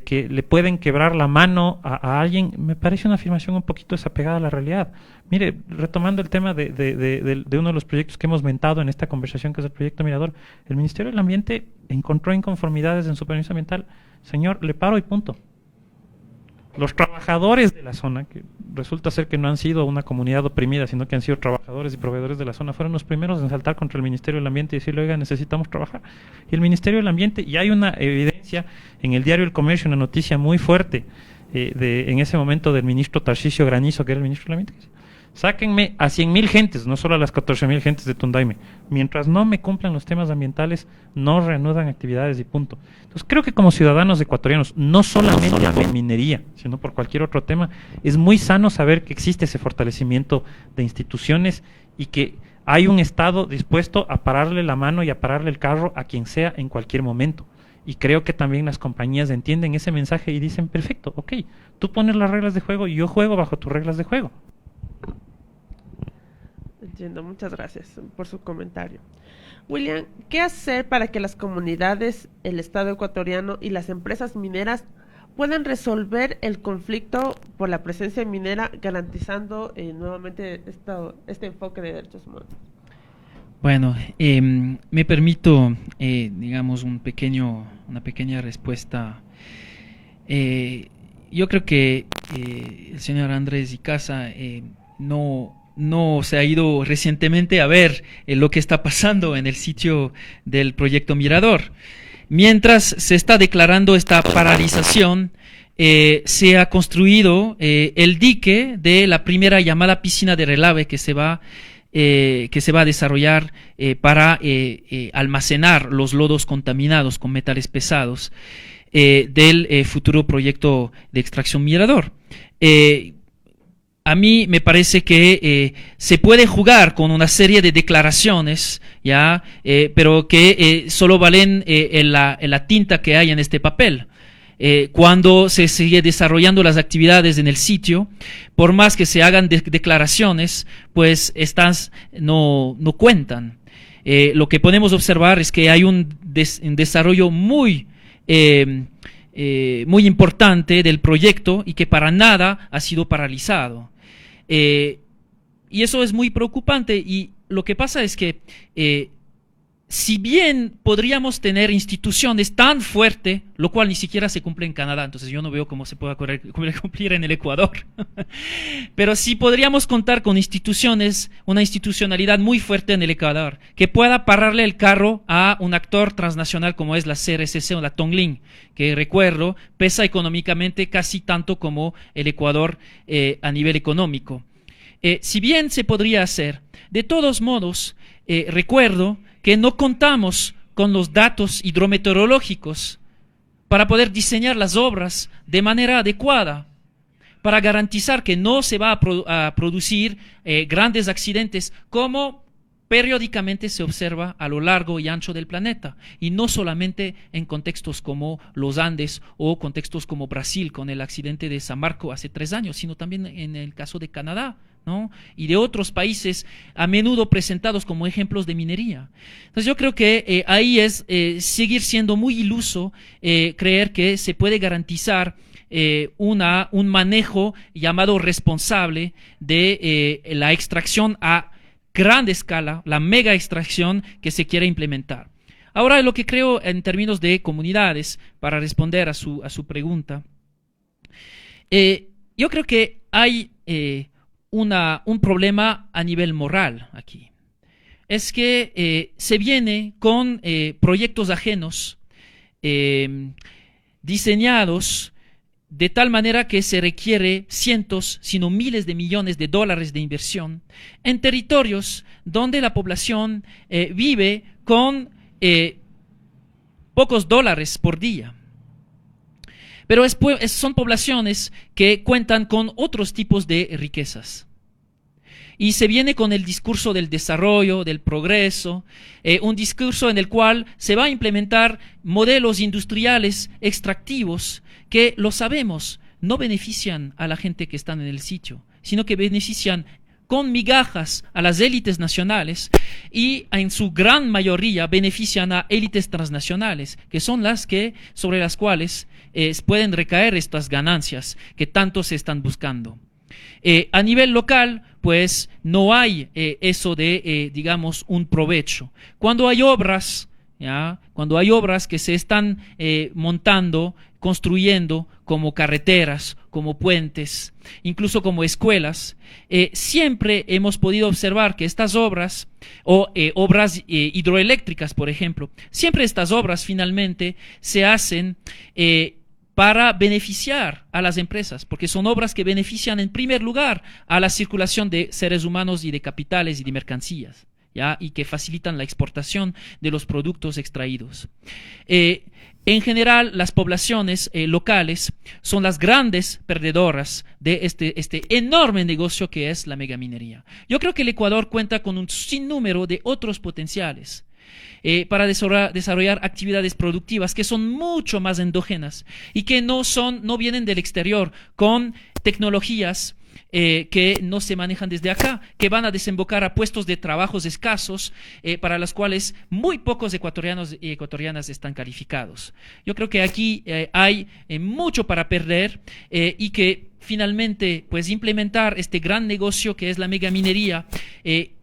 que le pueden quebrar la mano a alguien, me parece una afirmación un poquito desapegada a la realidad. Mire, retomando el tema de uno de los proyectos que hemos mentado en esta conversación, que es el proyecto Mirador, el Ministerio del Ambiente encontró inconformidades en su permiso ambiental. Señor, le paro y punto. los trabajadores de la zona, que resulta ser que no han sido una comunidad oprimida, sino que han sido trabajadores y proveedores de la zona, fueron los primeros en saltar contra el Ministerio del Ambiente y decirle, oiga, necesitamos trabajar. Y el Ministerio del Ambiente, y hay una evidencia en el diario El Comercio, una noticia muy fuerte, en ese momento del ministro Tarcisio Granizo, que era el ministro del Ambiente, que dice, sáquenme a 100.000 gentes, no solo a las 14.000 gentes de Tundaime. Mientras no me cumplan los temas ambientales, no reanudan actividades y punto. Entonces creo que como ciudadanos ecuatorianos, no solamente por minería, sino por cualquier otro tema, es muy sano saber que existe ese fortalecimiento de instituciones y que hay un Estado dispuesto a pararle la mano y a pararle el carro a quien sea en cualquier momento. Y creo que también las compañías entienden ese mensaje y dicen, perfecto, ok, tú pones las reglas de juego y yo juego bajo tus reglas de juego. Entiendo, muchas gracias por su comentario. William, ¿qué hacer para que las comunidades, el Estado ecuatoriano y las empresas mineras puedan resolver el conflicto por la presencia minera, garantizando nuevamente este enfoque de derechos humanos? Bueno, me permito, digamos, una pequeña respuesta. Yo creo que el señor Andrés Icaza no se ha ido recientemente a ver lo que está pasando en el sitio del proyecto Mirador. Mientras se está declarando esta paralización, se ha construido el dique de la primera llamada piscina de relave que se va a desarrollar para almacenar los lodos contaminados con metales pesados del futuro proyecto de extracción Mirador. A mí me parece que se puede jugar con una serie de declaraciones, ¿ya? Pero que solo valen la tinta que hay en este papel. Cuando se sigue desarrollando las actividades en el sitio, por más que se hagan declaraciones, pues estas no cuentan. Lo que podemos observar es que hay un desarrollo muy importante del proyecto y que para nada ha sido paralizado. Y eso es muy preocupante, y lo que pasa es que si bien podríamos tener instituciones tan fuertes, lo cual ni siquiera se cumple en Canadá, entonces yo no veo cómo se pueda cumplir en el Ecuador, pero sí podríamos contar con instituciones, una institucionalidad muy fuerte en el Ecuador, que pueda pararle el carro a un actor transnacional como es la CRCC o la Tongling, que recuerdo, pesa económicamente casi tanto como el Ecuador a nivel económico. Si bien se podría hacer, de todos modos, recuerdo que no contamos con los datos hidrometeorológicos para poder diseñar las obras de manera adecuada, para garantizar que no se va a producir grandes accidentes como periódicamente se observa a lo largo y ancho del planeta, y no solamente en contextos como los Andes o contextos como Brasil con el accidente de San Marco hace 3 años, sino también en el caso de Canadá, ¿no? Y de otros países a menudo presentados como ejemplos de minería. Entonces yo creo que ahí es seguir siendo muy iluso creer que se puede garantizar un manejo llamado responsable de la extracción a gran escala, la mega extracción que se quiere implementar. Ahora, lo que creo en términos de comunidades, para responder a su pregunta, yo creo que hay un problema a nivel moral aquí. Es que se viene con proyectos ajenos diseñados de tal manera que se requiere cientos, sino miles de millones de dólares de inversión en territorios donde la población vive con pocos dólares por día. Pero son poblaciones que cuentan con otros tipos de riquezas. Y se viene con el discurso del desarrollo, del progreso, un discurso en el cual se va a implementar modelos industriales extractivos que, lo sabemos, no benefician a la gente que está en el sitio, sino que benefician con migajas a las élites nacionales y en su gran mayoría benefician a élites transnacionales, que son sobre las cuales pueden recaer estas ganancias que tanto se están buscando. A nivel local, pues no hay eso de, digamos, un provecho. Cuando hay obras ¿ya? Cuando hay obras que se están montando, construyendo, como carreteras, como puentes, incluso como escuelas, siempre hemos podido observar que estas obras, o obras hidroeléctricas, por ejemplo, siempre estas obras finalmente se hacen para beneficiar a las empresas, porque son obras que benefician en primer lugar a la circulación de seres humanos y de capitales y de mercancías, ¿ya? Y que facilitan la exportación de los productos extraídos. En general, las poblaciones locales son las grandes perdedoras de este enorme negocio que es la megaminería. Yo creo que el Ecuador cuenta con un sinnúmero de otros potenciales para desarrollar actividades productivas que son mucho más endógenas y que no vienen del exterior, con tecnologías que no se manejan desde acá, que van a desembocar a puestos de trabajos escasos para los cuales muy pocos ecuatorianos y ecuatorianas están calificados. Yo creo que aquí hay mucho para perder y que finalmente pues implementar este gran negocio que es la megaminería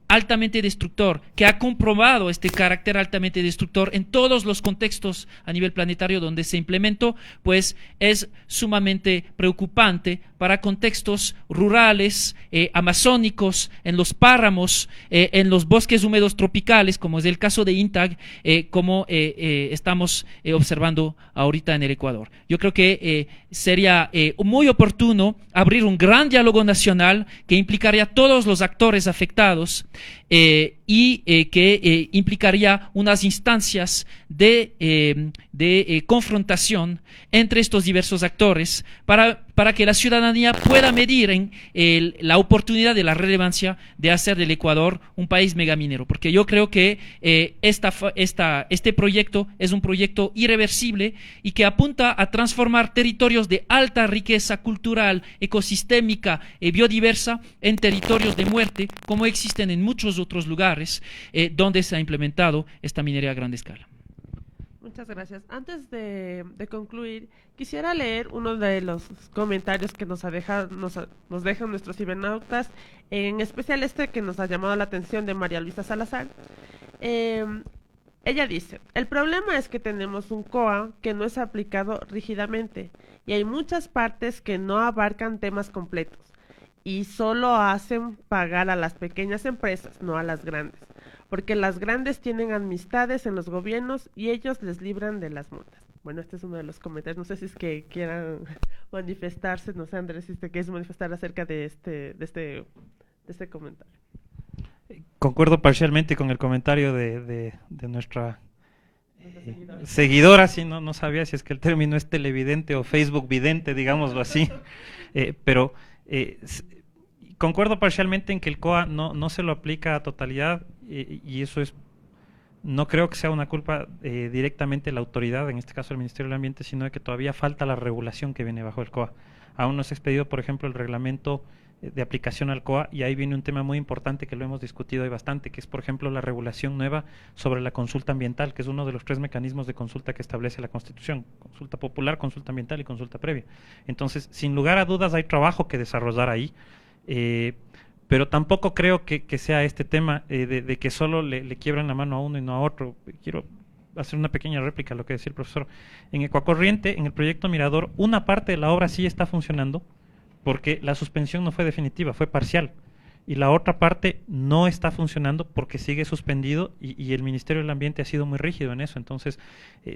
altamente destructor, que ha comprobado este carácter altamente destructor en todos los contextos a nivel planetario donde se implementó, pues es sumamente preocupante para contextos rurales, amazónicos, en los páramos, en los bosques húmedos tropicales, como es el caso de INTAG, como estamos observando ahorita en el Ecuador. Yo creo que sería muy oportuno abrir un gran diálogo nacional que implicaría a todos los actores afectados y que implicaría unas instancias de confrontación entre estos diversos actores para que la ciudadanía pueda medir en la oportunidad de la relevancia de hacer del Ecuador un país megaminero, porque yo creo que este proyecto es un proyecto irreversible y que apunta a transformar territorios de alta riqueza cultural, ecosistémica y biodiversa en territorios de muerte, como existen en muchos otros lugares donde se ha implementado esta minería a gran escala. Muchas gracias. Antes de concluir, quisiera leer uno de los comentarios que nos dejan nuestros cibernautas, en especial este que nos ha llamado la atención de María Luisa Salazar. Ella dice, el problema es que tenemos un COA que no es aplicado rígidamente y hay muchas partes que no abarcan temas completos y solo hacen pagar a las pequeñas empresas, no a las grandes, porque las grandes tienen amistades en los gobiernos y ellos les libran de las multas. Bueno, este es uno de los comentarios, no sé si es que quieran manifestarse, no sé, Andrés, si te quieres manifestar acerca de este comentario. Concuerdo parcialmente con el comentario de nuestra seguidora, sí, no sabía si es que el término es televidente o Facebook vidente, digámoslo así, pero concuerdo parcialmente en que el COA no se lo aplica a totalidad y eso es, no creo que sea una culpa directamente de la autoridad, en este caso el Ministerio del Ambiente, sino de que todavía falta la regulación que viene bajo el COA. Aún no se ha expedido, por ejemplo, el reglamento de aplicación al COA y ahí viene un tema muy importante que lo hemos discutido hoy bastante, que es, por ejemplo, la regulación nueva sobre la consulta ambiental, que es uno de los 3 mecanismos de consulta que establece la Constitución: consulta popular, consulta ambiental y consulta previa. Entonces, sin lugar a dudas, hay trabajo que desarrollar ahí. Pero tampoco creo que sea este tema de que solo le quiebran la mano a uno y no a otro. Quiero hacer una pequeña réplica a lo que decía el profesor. En Ecuacorriente, en el proyecto Mirador, una parte de la obra sí está funcionando porque la suspensión no fue definitiva, fue parcial. Y la otra parte no está funcionando porque sigue suspendido y el Ministerio del Ambiente ha sido muy rígido en eso. Entonces,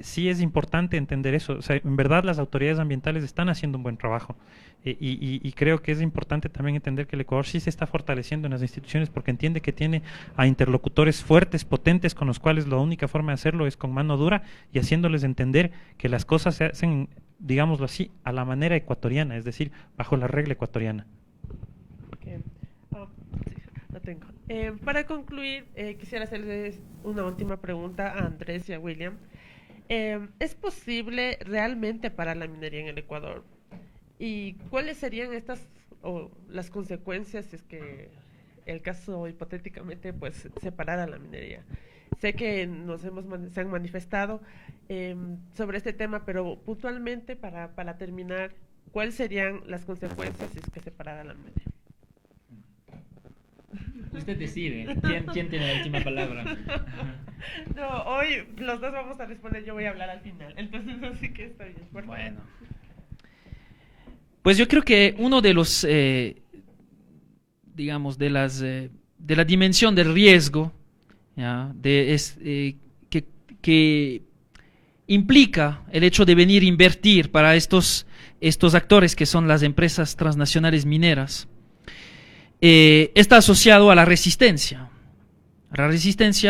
sí es importante entender eso. O sea, en verdad las autoridades ambientales están haciendo un buen trabajo y creo que es importante también entender que el Ecuador sí se está fortaleciendo en las instituciones porque entiende que tiene a interlocutores fuertes, potentes, con los cuales la única forma de hacerlo es con mano dura y haciéndoles entender que las cosas se hacen, digámoslo así, a la manera ecuatoriana, es decir, bajo la regla ecuatoriana. Okay. Lo tengo. Para concluir, quisiera hacerles una última pregunta a Andrés y a William. ¿Es posible realmente parar la minería en el Ecuador? ¿Y cuáles serían las consecuencias si es que el caso hipotéticamente pues se parara la minería? Sé que se han manifestado sobre este tema, pero puntualmente para terminar, ¿cuáles serían las consecuencias si es que se parara la minería? Usted decide. ¿Quién tiene la última palabra? No, hoy los dos vamos a responder, yo voy a hablar al final. Entonces, así que está bien. Por favor. Bueno. Pues yo creo que uno de los, digamos, de la dimensión del riesgo, ¿ya? Que implica el hecho de venir a invertir para estos actores que son las empresas transnacionales mineras, está asociado a la resistencia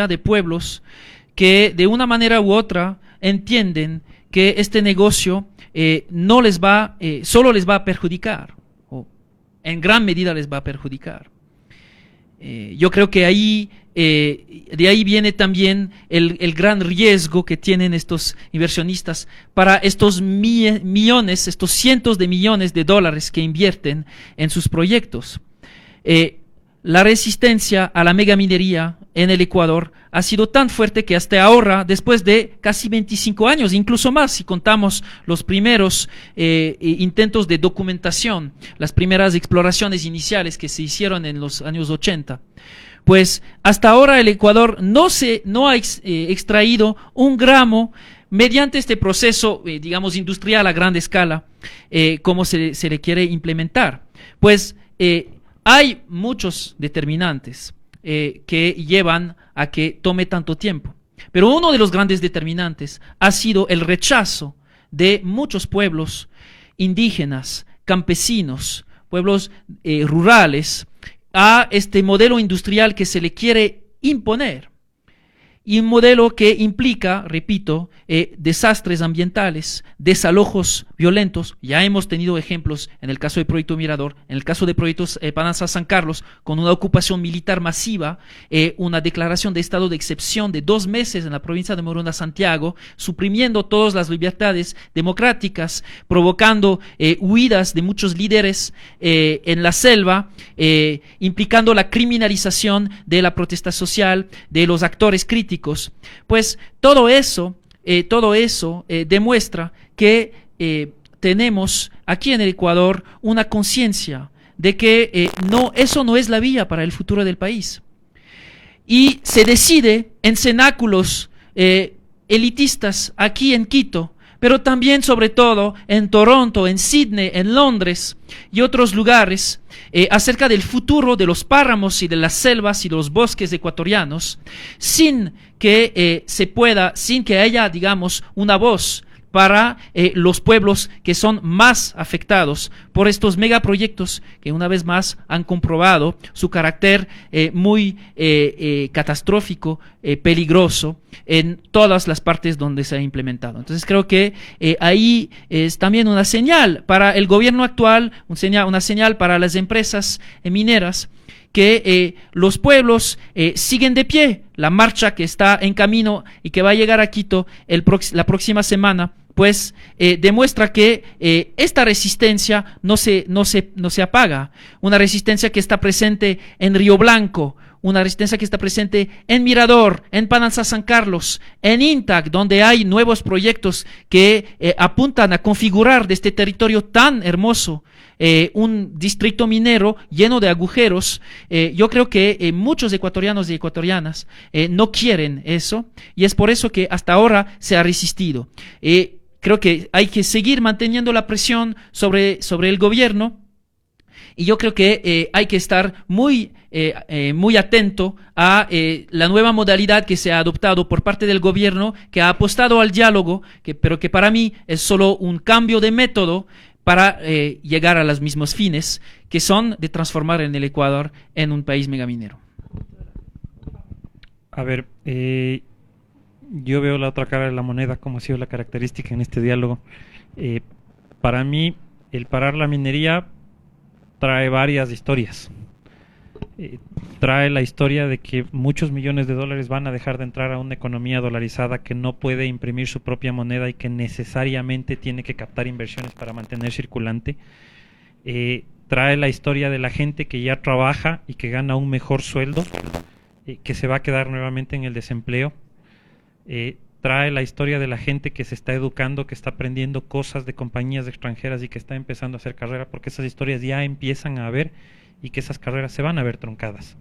de pueblos que de una manera u otra entienden que este negocio solo les va a perjudicar, o en gran medida les va a perjudicar. Yo creo que de ahí viene también el gran riesgo que tienen estos inversionistas para estos millones, estos cientos de millones de dólares que invierten en sus proyectos. La resistencia a la megaminería en el Ecuador ha sido tan fuerte que hasta ahora, después de casi 25 años, incluso más si contamos los primeros intentos de documentación, las primeras exploraciones iniciales que se hicieron en los años 80, pues hasta ahora el Ecuador no ha extraído un gramo mediante este proceso, digamos, industrial a gran escala, como se le quiere implementar. Pues hay muchos determinantes que llevan a que tome tanto tiempo. Pero uno de los grandes determinantes ha sido el rechazo de muchos pueblos indígenas, campesinos, pueblos rurales, a este modelo industrial que se le quiere imponer. Y un modelo que implica, repito, desastres ambientales, desalojos violentos. Ya hemos tenido ejemplos en el caso del proyecto Mirador, en el caso de proyectos Pananza San Carlos, con una ocupación militar masiva, una declaración de estado de excepción de 2 meses en la provincia de Morona, Santiago, suprimiendo todas las libertades democráticas, provocando huidas de muchos líderes en la selva, implicando la criminalización de la protesta social, de los actores críticos. Pues todo eso demuestra que tenemos aquí en el Ecuador una conciencia de que eso no es la vía para el futuro del país. Y se decide en cenáculos elitistas aquí en Quito, pero también sobre todo en Toronto, en Sydney, en Londres y otros lugares, acerca del futuro de los páramos y de las selvas y de los bosques ecuatorianos, sin que haya, digamos, una voz para los pueblos que son más afectados por estos megaproyectos que una vez más han comprobado su carácter muy catastrófico, peligroso en todas las partes donde se ha implementado. Entonces creo que ahí es también una señal para el gobierno actual, una señal para las empresas mineras, que los pueblos siguen de pie. La marcha que está en camino y que va a llegar a Quito la próxima semana, pues demuestra que esta resistencia no se apaga. Una resistencia que está presente en Río Blanco, una resistencia que está presente en Mirador, en Pananza San Carlos, en Intac, donde hay nuevos proyectos que apuntan a configurar de este territorio tan hermoso un distrito minero lleno de agujeros. Yo creo que muchos ecuatorianos y ecuatorianas no quieren eso, y es por eso que hasta ahora se ha resistido. Creo que hay que seguir manteniendo la presión sobre el gobierno, y yo creo que hay que estar muy atento a la nueva modalidad que se ha adoptado por parte del gobierno, que ha apostado al diálogo, pero que para mí es solo un cambio de método para llegar a los mismos fines, que son de transformar en el Ecuador en un país megaminero. A ver, yo veo la otra cara de la moneda, como ha sido la característica en este diálogo. Para mí, el parar la minería trae varias historias. Trae la historia de que muchos millones de dólares van a dejar de entrar a una economía dolarizada que no puede imprimir su propia moneda y que necesariamente tiene que captar inversiones para mantener circulante. Trae la historia de la gente que ya trabaja y que gana un mejor sueldo, que se va a quedar nuevamente en el desempleo. Trae la historia de la gente que se está educando, que está aprendiendo cosas de compañías extranjeras y que está empezando a hacer carrera, porque esas historias ya empiezan a ver y que esas carreras se van a ver truncadas.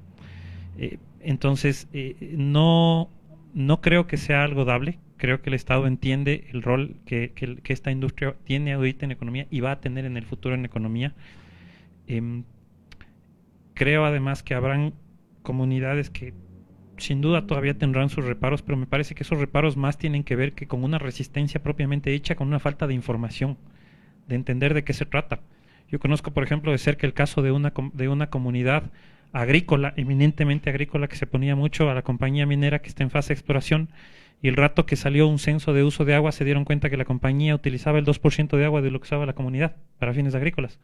Entonces, no creo que sea algo dable. Creo que el Estado entiende el rol que esta industria tiene ahorita en economía y va a tener en el futuro en economía. Creo además que habrán comunidades que sin duda todavía tendrán sus reparos, pero me parece que esos reparos más tienen que ver que con una resistencia propiamente hecha, con una falta de información, de entender de qué se trata. Yo conozco, por ejemplo, de cerca el caso de una comunidad agrícola, eminentemente agrícola, que se ponía mucho a la compañía minera que está en fase de exploración, y el rato que salió un censo de uso de agua se dieron cuenta que la compañía utilizaba el 2% de agua de lo que usaba la comunidad para fines agrícolas,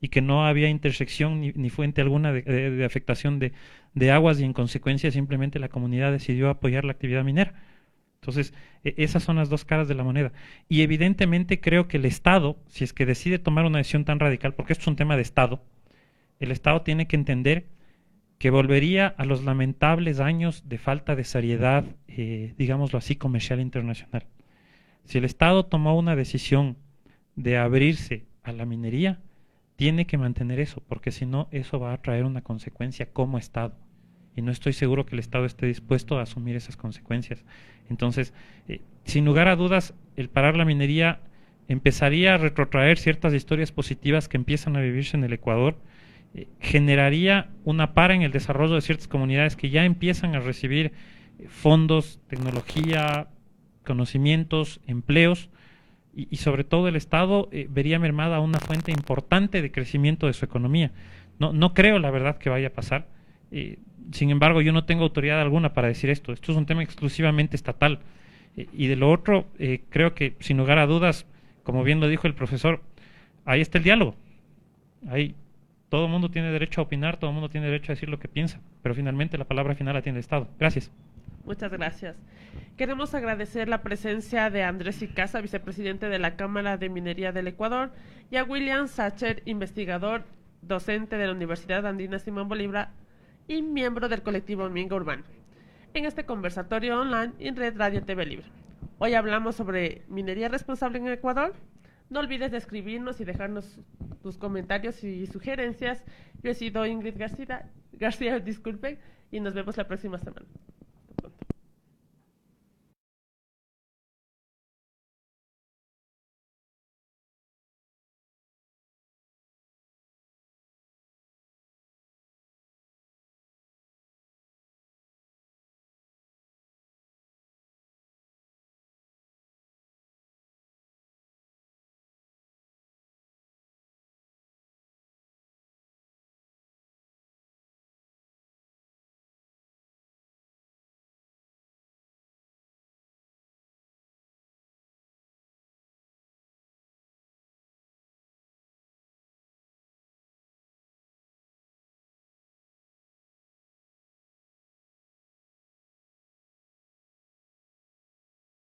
y que no había intersección ni fuente alguna de afectación de aguas, y en consecuencia simplemente la comunidad decidió apoyar la actividad minera. Entonces, esas son las dos caras de la moneda. Y evidentemente creo que el Estado, si es que decide tomar una decisión tan radical, porque esto es un tema de Estado, el Estado tiene que entender que volvería a los lamentables años de falta de seriedad, digámoslo así, comercial internacional. Si el Estado tomó una decisión de abrirse a la minería, tiene que mantener eso, porque si no, eso va a traer una consecuencia como Estado. Y no estoy seguro que el Estado esté dispuesto a asumir esas consecuencias. Entonces, sin lugar a dudas, el parar la minería empezaría a retrotraer ciertas historias positivas que empiezan a vivirse en el Ecuador, generaría una para en el desarrollo de ciertas comunidades que ya empiezan a recibir fondos, tecnología, conocimientos, empleos, y sobre todo el Estado vería mermada una fuente importante de crecimiento de su economía. No creo, la verdad, que vaya a pasar. Sin embargo, yo no tengo autoridad alguna para decir esto. Esto es un tema exclusivamente estatal. Y de lo otro, creo que, sin lugar a dudas, como bien lo dijo el profesor, ahí está el diálogo. Ahí todo el mundo tiene derecho a opinar, todo el mundo tiene derecho a decir lo que piensa, pero finalmente la palabra final la tiene el Estado. Gracias. Muchas gracias. Queremos agradecer la presencia de Andrés Icaza, vicepresidente de la Cámara de Minería del Ecuador, y a William Sacher, investigador, docente de la Universidad Andina Simón Bolívar y miembro del colectivo Minga Urbano, en este conversatorio online en Red Radio TV Libre. Hoy hablamos sobre minería responsable en Ecuador. No olvides de escribirnos y dejarnos tus comentarios y sugerencias. Yo he sido Ingrid García, disculpen, y nos vemos la próxima semana.